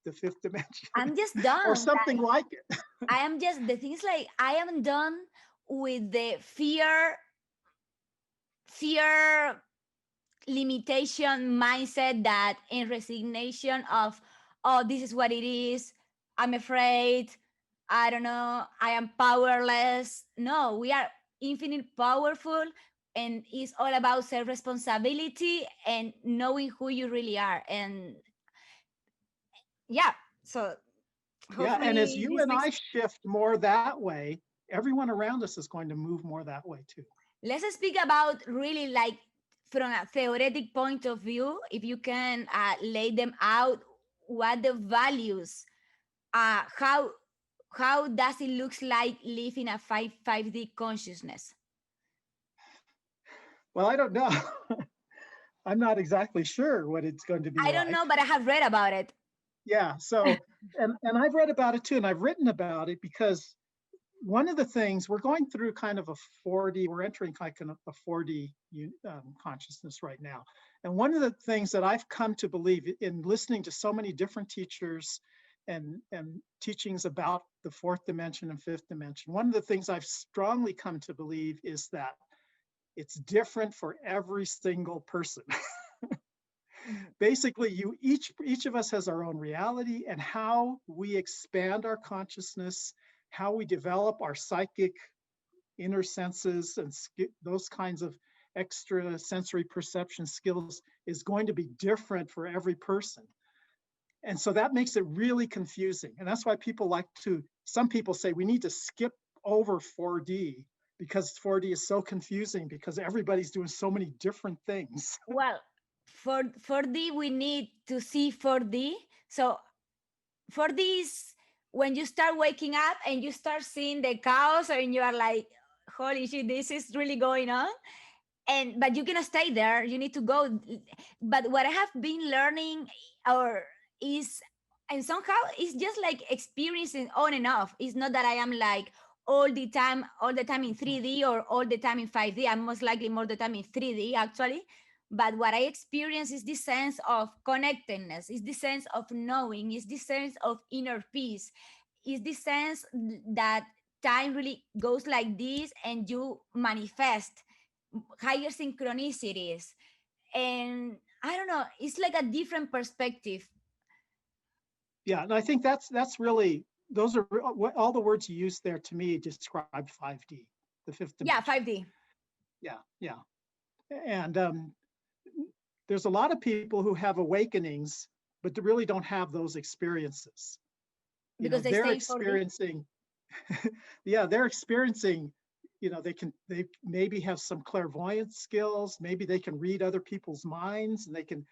the fifth dimension I'm just or done. something like it. I am just, the thing is like, I am done with the fear limitation mindset, that in resignation of, oh, this is what it is, I'm afraid, I don't know, I am powerless. No, we are infinite powerful, and it's all about self responsibility and knowing who you really are. And yeah, so Yeah, and as hopefully you this and makes. I shift more that way, everyone around us is going to move more that way too. Let's speak about really like from a theoretic point of view, if you can lay them out, what the values, how does it looks like living a 5D consciousness? Well, I don't know. I'm not exactly sure what it's going to be I don't like. know, but I have read about it. Yeah, so and I've read about it too, and I've written about it because one of the things we're going through kind of a 4D, we're entering like a 4D consciousness right now. And one of the things that I've come to believe in listening to so many different teachers and teachings about the fourth dimension and fifth dimension, one of the things I've strongly come to believe is that it's different for every single person. Basically, each of us has our own reality, and how we expand our consciousness, how we develop our psychic inner senses and those kinds of extra sensory perception skills is going to be different for every person. And so that makes it really confusing. And that's why some people say we need to skip over 4D because 4D is so confusing because everybody's doing so many different things. Well, for 4D, we need to see 4D. So 4D is when you start waking up and you start seeing the chaos, and you are like, holy shit, this is really going on. And but you cannot stay there, you need to go. But what I have been learning, or is, and somehow it's just like experiencing on and off. It's not that I am like all the time in 3D or all the time in 5D. I'm most likely more the time in 3D actually. But what I experience is this sense of connectedness, is this sense of knowing, is this sense of inner peace, is this sense that time really goes like this, and you manifest higher synchronicities. And I don't know, it's like a different perspective. Yeah, and I think that's really those are all the words you use there to me describe 5D, the fifth Yeah, dimension. 5D. Yeah, yeah, and there's a lot of people who have awakenings, but they really don't have those experiences. You know, Because they they're stay in 4D. experiencing, yeah, they're experiencing. You know, they maybe have some clairvoyant skills. Maybe they can read other people's minds, and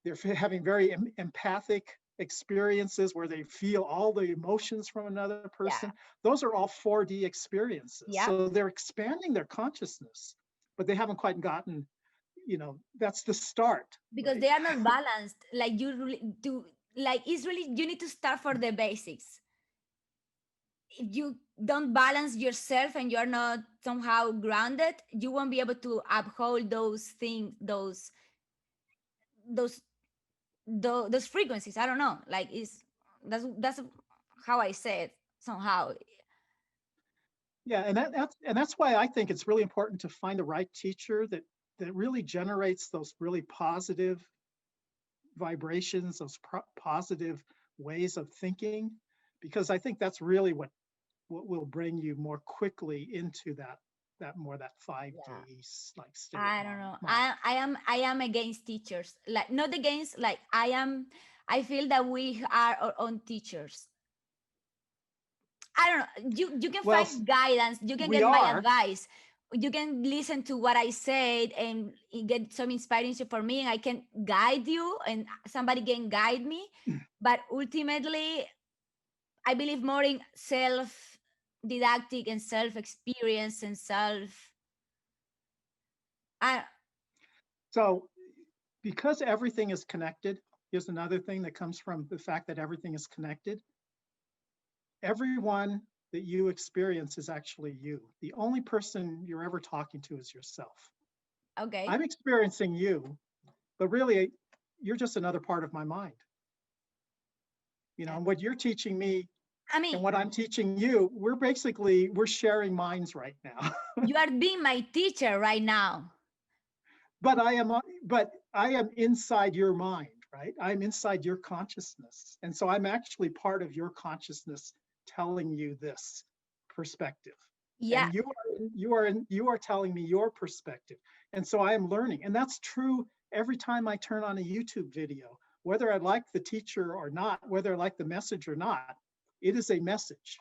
they're having very empathic experiences where they feel all the emotions from another Yeah. person. Those are all 4D experiences. Yeah. So they're expanding their consciousness, but they haven't quite gotten, that's the start, Because right? they are not balanced. Like you really do, like it's really, you need to start for the basics. If you don't balance yourself and you're not somehow grounded, you won't be able to uphold those things, those those frequencies. I don't know. Like it's that's how I say it somehow. Yeah, and that's why I think it's really important to find the right teacher that really generates those really positive vibrations, those positive ways of thinking, because I think that's really what will bring you more quickly into that 5D Yeah. like state of I don't know. mind. I am against teachers. Like not against, like I am, I feel that we are our own teachers. I don't know. You can Well, find guidance, you can we get my are. advice. You can listen to what I said and get some inspiration for me, and I can guide you and somebody can guide me. But ultimately, I believe more in self didactic and self experience and self. I, So because everything is connected, here's another thing that comes from the fact that everything is connected. Everyone that you experience is actually you. The only person you're ever talking to is yourself. Okay. I'm experiencing you, but really you're just another part of my mind. Yeah. And what you're teaching me I and mean, what I'm teaching you, we're sharing minds right now. you are being my teacher right now. but I am but I am inside your mind, right? I'm inside your consciousness. And so I'm actually part of your consciousness telling you this perspective. Yeah. And you are telling me your perspective. And so I am learning. And that's true every time I turn on a YouTube video, whether I like the teacher or not, whether I like the message or not, it is a message.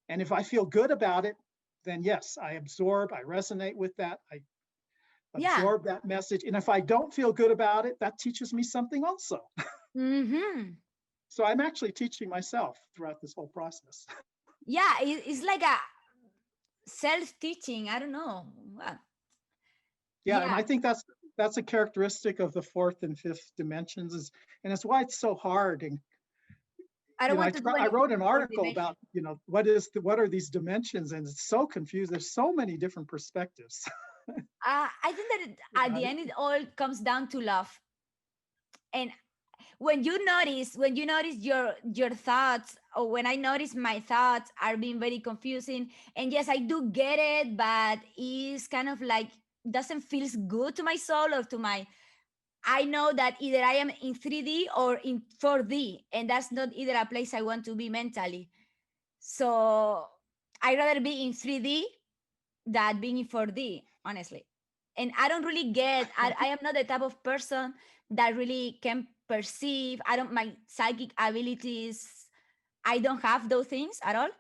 And if I feel good about it, then yes, I resonate with that. I Yeah. absorb that message. And if I don't feel good about it, that teaches me something also. Mm-hmm. So I'm actually teaching myself throughout this whole process. Yeah. It's like a self-teaching. I don't know. Yeah, and Yeah. I think that's a characteristic of the fourth and fifth dimensions, and it's why it's so hard. And I don't want to do I anything wrote with an fourth article dimension. about what are these dimensions, and it's so confused. There's so many different perspectives. I think that you at know, the end, it all comes down to love. And when you notice your thoughts, or when I notice my thoughts are being very confusing, and yes, I do get it, but it's kind of like doesn't feels good to my soul or to my. I know that either I am in 3D or in 4D, and that's not either a place I want to be mentally. So I rather be in 3D than being in 4D, honestly. And I don't really get, I am not the type of person that really can perceive. I don't, my psychic abilities, I don't have those things at all.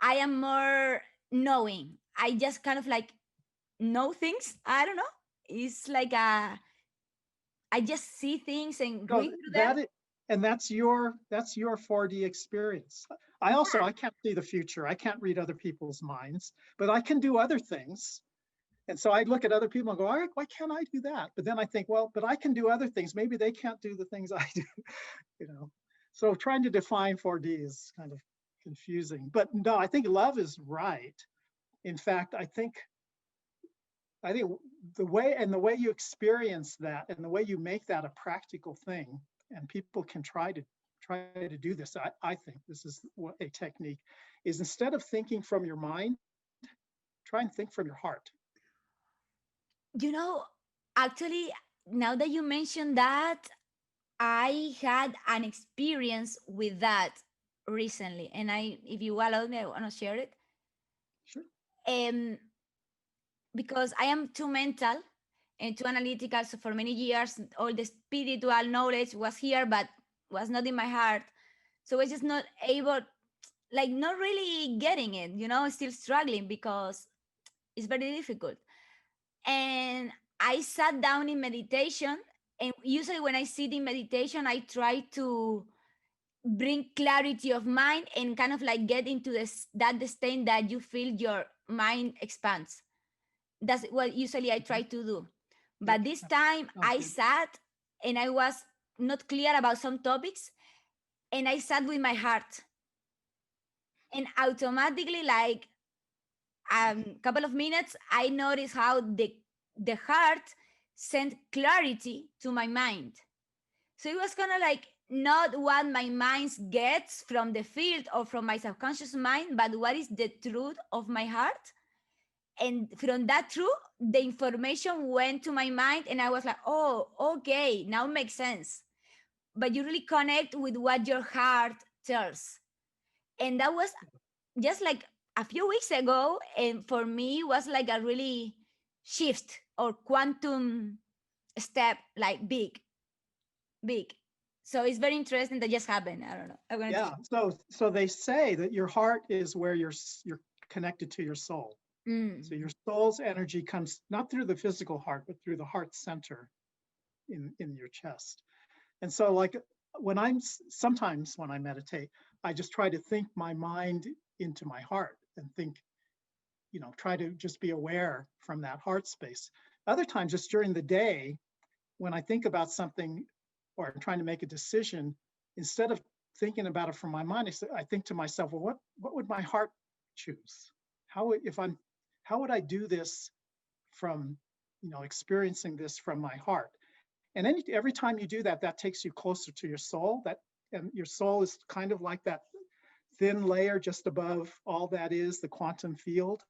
I am more knowing. I just kind of like know things. I don't know. It's like I just see things and so read through them. that it, and that's your 4D experience. I can't see the future. I can't read other people's minds, but I can do other things. And so I look at other people and go, all right, why can't I do that? But then I think, well, but I can do other things. Maybe they can't do the things I do, you know. So trying to define 4D is kind of confusing. But no, I think love is right. In fact, I think the way you experience that and the way you make that a practical thing, and people can try to do this. I think this is what a technique is. Instead of thinking from your mind, try and think from your heart. You know, actually, now that you mentioned that, I had an experience with that recently, and if you allow me, I want to share it. Sure. Um, because I am too mental and too analytical, so for many years, all the spiritual knowledge was here, but was not in my heart. So I was just not able, like, not really getting it. Still struggling because it's very difficult. And I sat down in meditation, and usually when I sit in meditation, I try to bring clarity of mind and kind of like get into that the state that you feel your mind expands. That's what usually I try Okay. to do. Yep. But this time Sounds I good. sat and I was not clear about some topics, and I sat with my heart, and automatically, like a couple of minutes, I noticed how the heart sent clarity to my mind. So it was kind of like not what my mind gets from the field or from my subconscious mind, but what is the truth of my heart. And from that truth, the information went to my mind, and I was like, oh, okay, now it makes sense. But you really connect with what your heart tells. And that was just like a few weeks ago. And for me, it was like a really shift or quantum step, like big, big. So it's very interesting that just happened. I don't know. I wanted to. Yeah. So they say that your heart is where you're connected to your soul. So Mm. your soul's energy comes not through the physical heart, but through the heart center in your chest. And so, like sometimes when I meditate, I just try to think my mind into my heart and try to just be aware from that heart space. Other times, just during the day, when I think about something or I'm trying to make a decision, instead of thinking about it from my mind, I think to myself, well, what would my heart choose? How would I do this from experiencing this from my heart. And every time you do that, that takes you closer to your soul. And your soul is kind of like that thin layer just above all that is the quantum field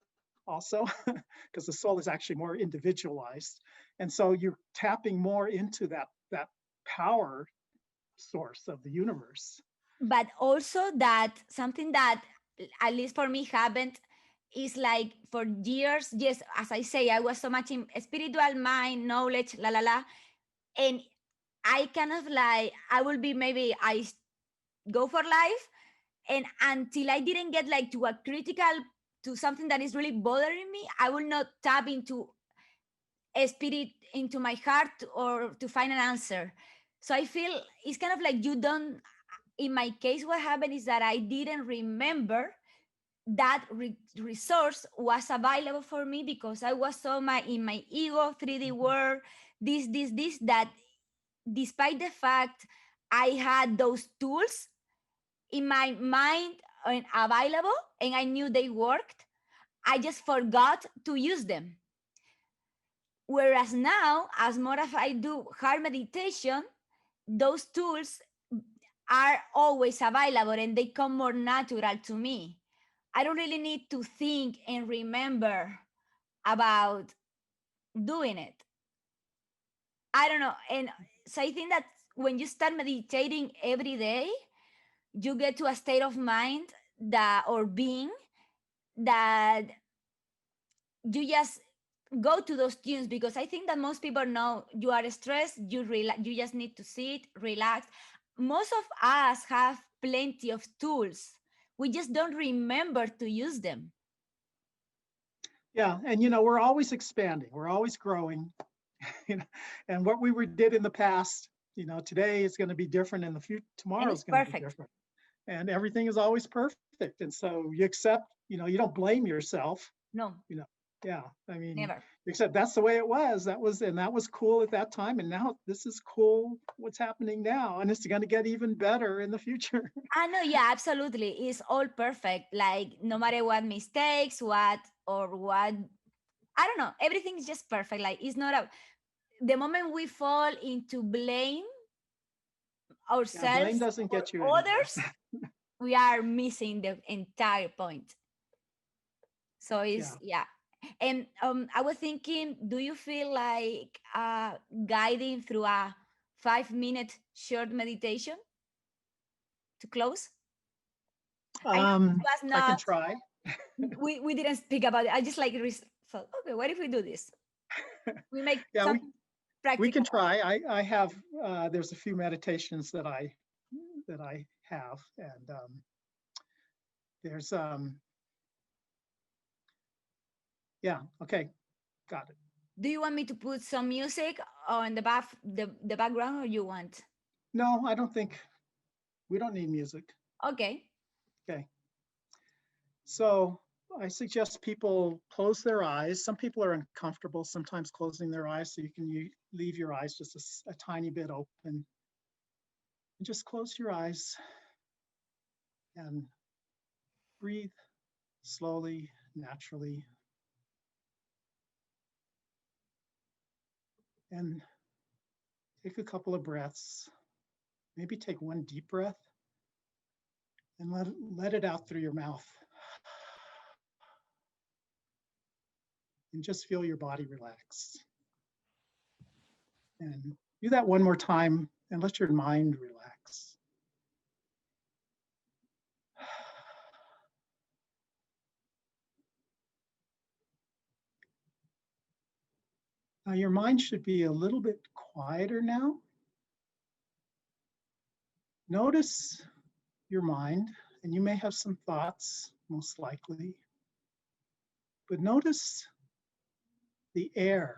also, because the soul is actually more individualized. And so you're tapping more into that power source of the universe. But also that something that, at least for me, happened is like for years, yes, as I say, I was so much in spiritual mind, knowledge, la la la. And I kind of like, I will be maybe, I go for life. And until I didn't get like to a critical, to something that is really bothering me, I will not tap into a spirit, into my heart, or to find an answer. So I feel it's kind of like you don't, in my case, what happened is that I didn't remember that resource was available for me, because I was so in my ego 3D world, this, that despite the fact I had those tools in my mind and available, and I knew they worked, I just forgot to use them. Whereas now, as more as I do hard meditation, those tools are always available and they come more natural to me. I don't really need to think and remember about doing it. I don't know. And so I think that when you start meditating every day, you get to a state of mind that, or being, that you just go to those tunes, because I think that most people know you are stressed, you just need to sit, relax. Most of us have plenty of tools. We just don't remember to use them. Yeah, and we're always expanding, we're always growing. And what we did in the past, today is going to be different, and the future And tomorrow it's is going to be perfect. different. And everything is always perfect. And so you accept, you don't blame yourself. No, Yeah, I mean, never. except that's the way it was. That was cool at that time, and now this is cool. What's happening now, and it's going to get even better in the future. I know, yeah, absolutely. It's all perfect. Like no matter what mistakes, what or what, I don't know. Everything is just perfect. Like it's not a. The moment we fall into blame Yeah, blame ourselves doesn't or get you anywhere. others, we are missing the entire point. So Yeah. yeah. And I was thinking, do you feel like guiding through a 5-minute short meditation to close? I know this was I can not, try. we didn't speak about it. I just like thought, okay, what if we do this? We make Yeah, something we can practical. try. I have there's a few meditations that I have, and there's yeah, okay, got it. Do you want me to put some music on the background, or you want? No, I don't think we don't need music. Okay. Okay. So I suggest people close their eyes. Some people are uncomfortable sometimes closing their eyes, so you can leave your eyes just a tiny bit open. And just close your eyes and breathe slowly, naturally. And take a couple of breaths. Maybe take one deep breath and let it out through your mouth. And just feel your body relax. And do that one more time and let your mind relax. Now your mind should be a little bit quieter now. Notice your mind, and you may have some thoughts, most likely, but notice the air,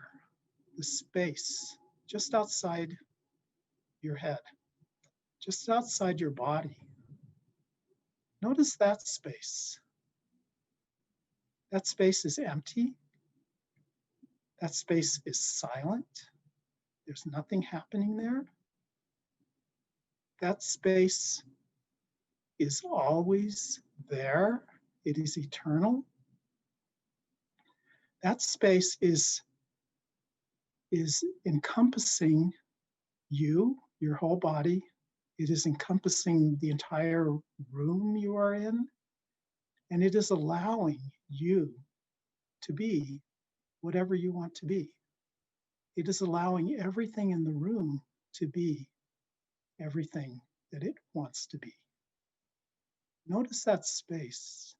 the space just outside your head, just outside your body. Notice that space. That space is empty. That space is silent. There's nothing happening there. That space is always there. It is eternal. That space is is encompassing you, your whole body. It is encompassing the entire room you are in, and it is allowing you to be whatever you want to be. It is allowing everything in the room to be everything that it wants to be. Notice that space.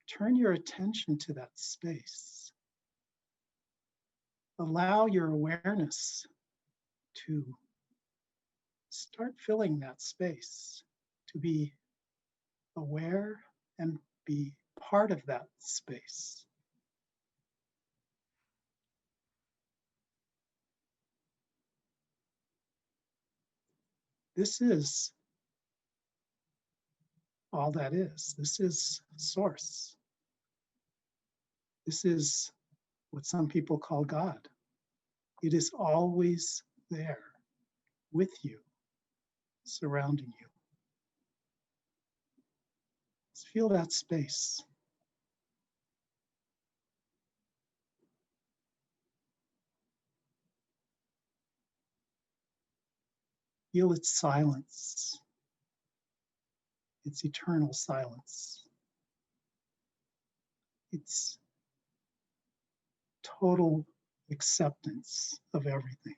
Turn your attention to that space. Allow your awareness to start filling that space, to be aware and be part of that space. This is all that is. This is source. This is what some people call God. It is always there with you, surrounding you. Let's feel that space. Feel its silence, its eternal silence, its total acceptance of everything.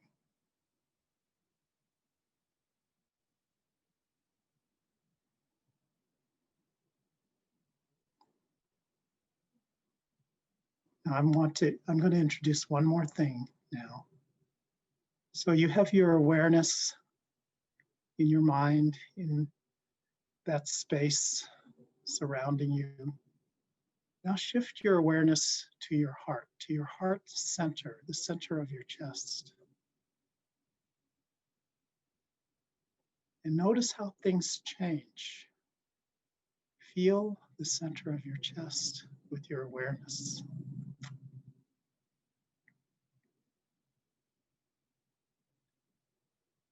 Now I'm going to introduce one more thing now. So you have your awareness in your mind, in that space surrounding you. Now shift your awareness to your heart center, the center of your chest. And notice how things change. Feel the center of your chest with your awareness.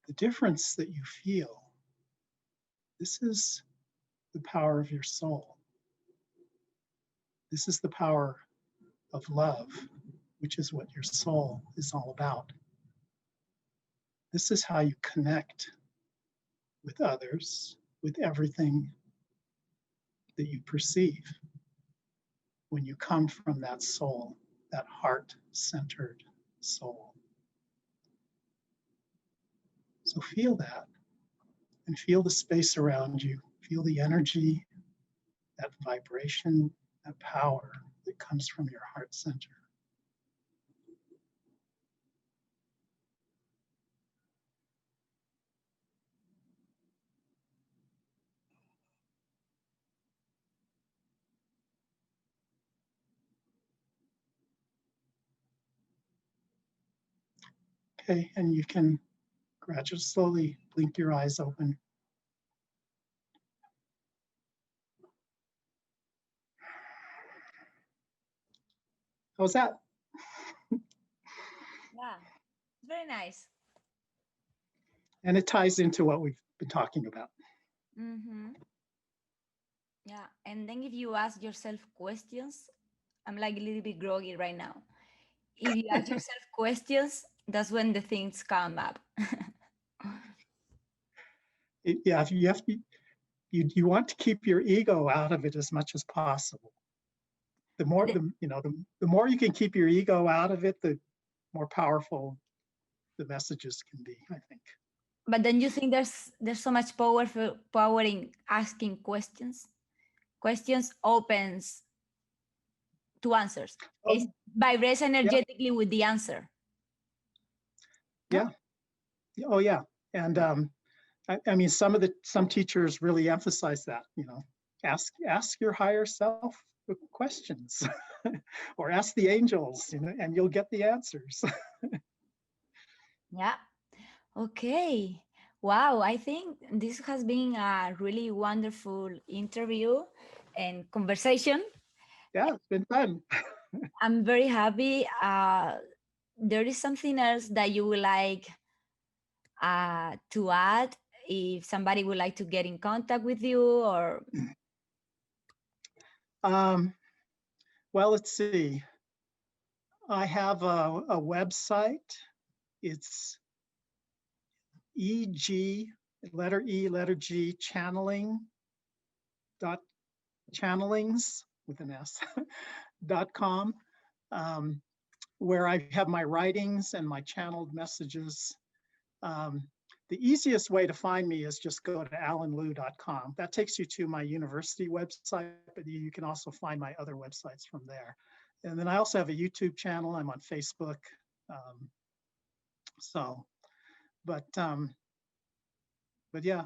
The difference that you feel, this is the power of your soul. This is the power of love, which is what your soul is all about. This is how you connect with others, with everything that you perceive when you come from that soul, that heart-centered soul. So feel that and feel the space around you. Feel the energy, that vibration, that power that comes from your heart center. Okay, and you can gradually, slowly blink your eyes open. How's that? Yeah, very nice. And it ties into what we've been talking about. Mm-hmm. Yeah, and then if you ask yourself questions, I'm like a little bit groggy right now. If you ask yourself questions, that's when the things come up. Yeah, if you have to, you want to keep your ego out of it as much as possible. The more you can keep your ego out of it, the more powerful the messages can be, I think. But then you think there's so much power in asking questions. Questions opens to answers. It vibrates energetically with the answer. Yeah. Oh yeah. And I mean, some teachers really emphasize that. Ask your higher self questions, or ask the angels, and you'll get the answers. Yeah. Okay. Wow. I think this has been a really wonderful interview and conversation. Yeah, it's been fun. I'm very happy. There is something else that you would like to add if somebody would like to get in contact with you or Well, let's see. I have a website. It's EG, letter E, letter G, channelings with an S, .com, where I have my writings and my channeled messages. The easiest way to find me is just go to alanlew.com. That takes you to my university website, but you can also find my other websites from there. And then I also have a YouTube channel. I'm on Facebook. But yeah,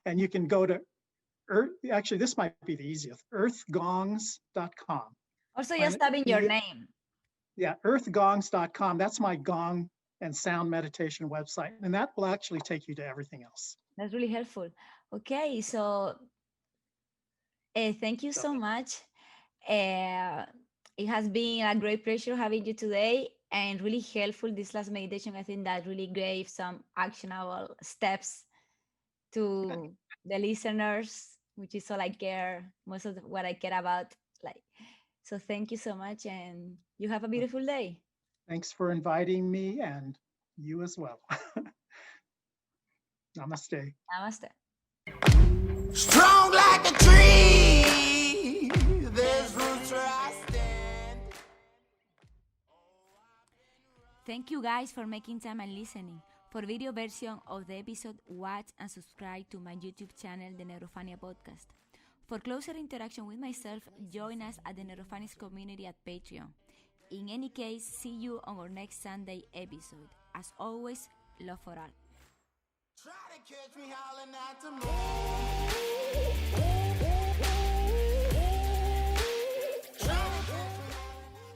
and you can go to actually, this might be the easiest, earthgongs.com. Also, just type in your name. Yeah, earthgongs.com. That's my gong and sound meditation website. And that will actually take you to everything else. That's really helpful. Okay, so thank you so much. It has been a great pleasure having you today and really helpful. This last meditation, I think that really gave some actionable steps to the listeners, which is all I care, most of what I care about. So thank you so much, and you have a beautiful day. Thanks for inviting me, and you as well. Namaste. Namaste. Strong like a tree, there's roots where I stand. Thank you guys for making time and listening. For video version of the episode, watch and subscribe to my YouTube channel, the Neurophania Podcast. For closer interaction with myself, join us at the Neurophanics community at Patreon. In any case, see you on our next Sunday episode. As always, love for all. Try to catch me howling at the moon.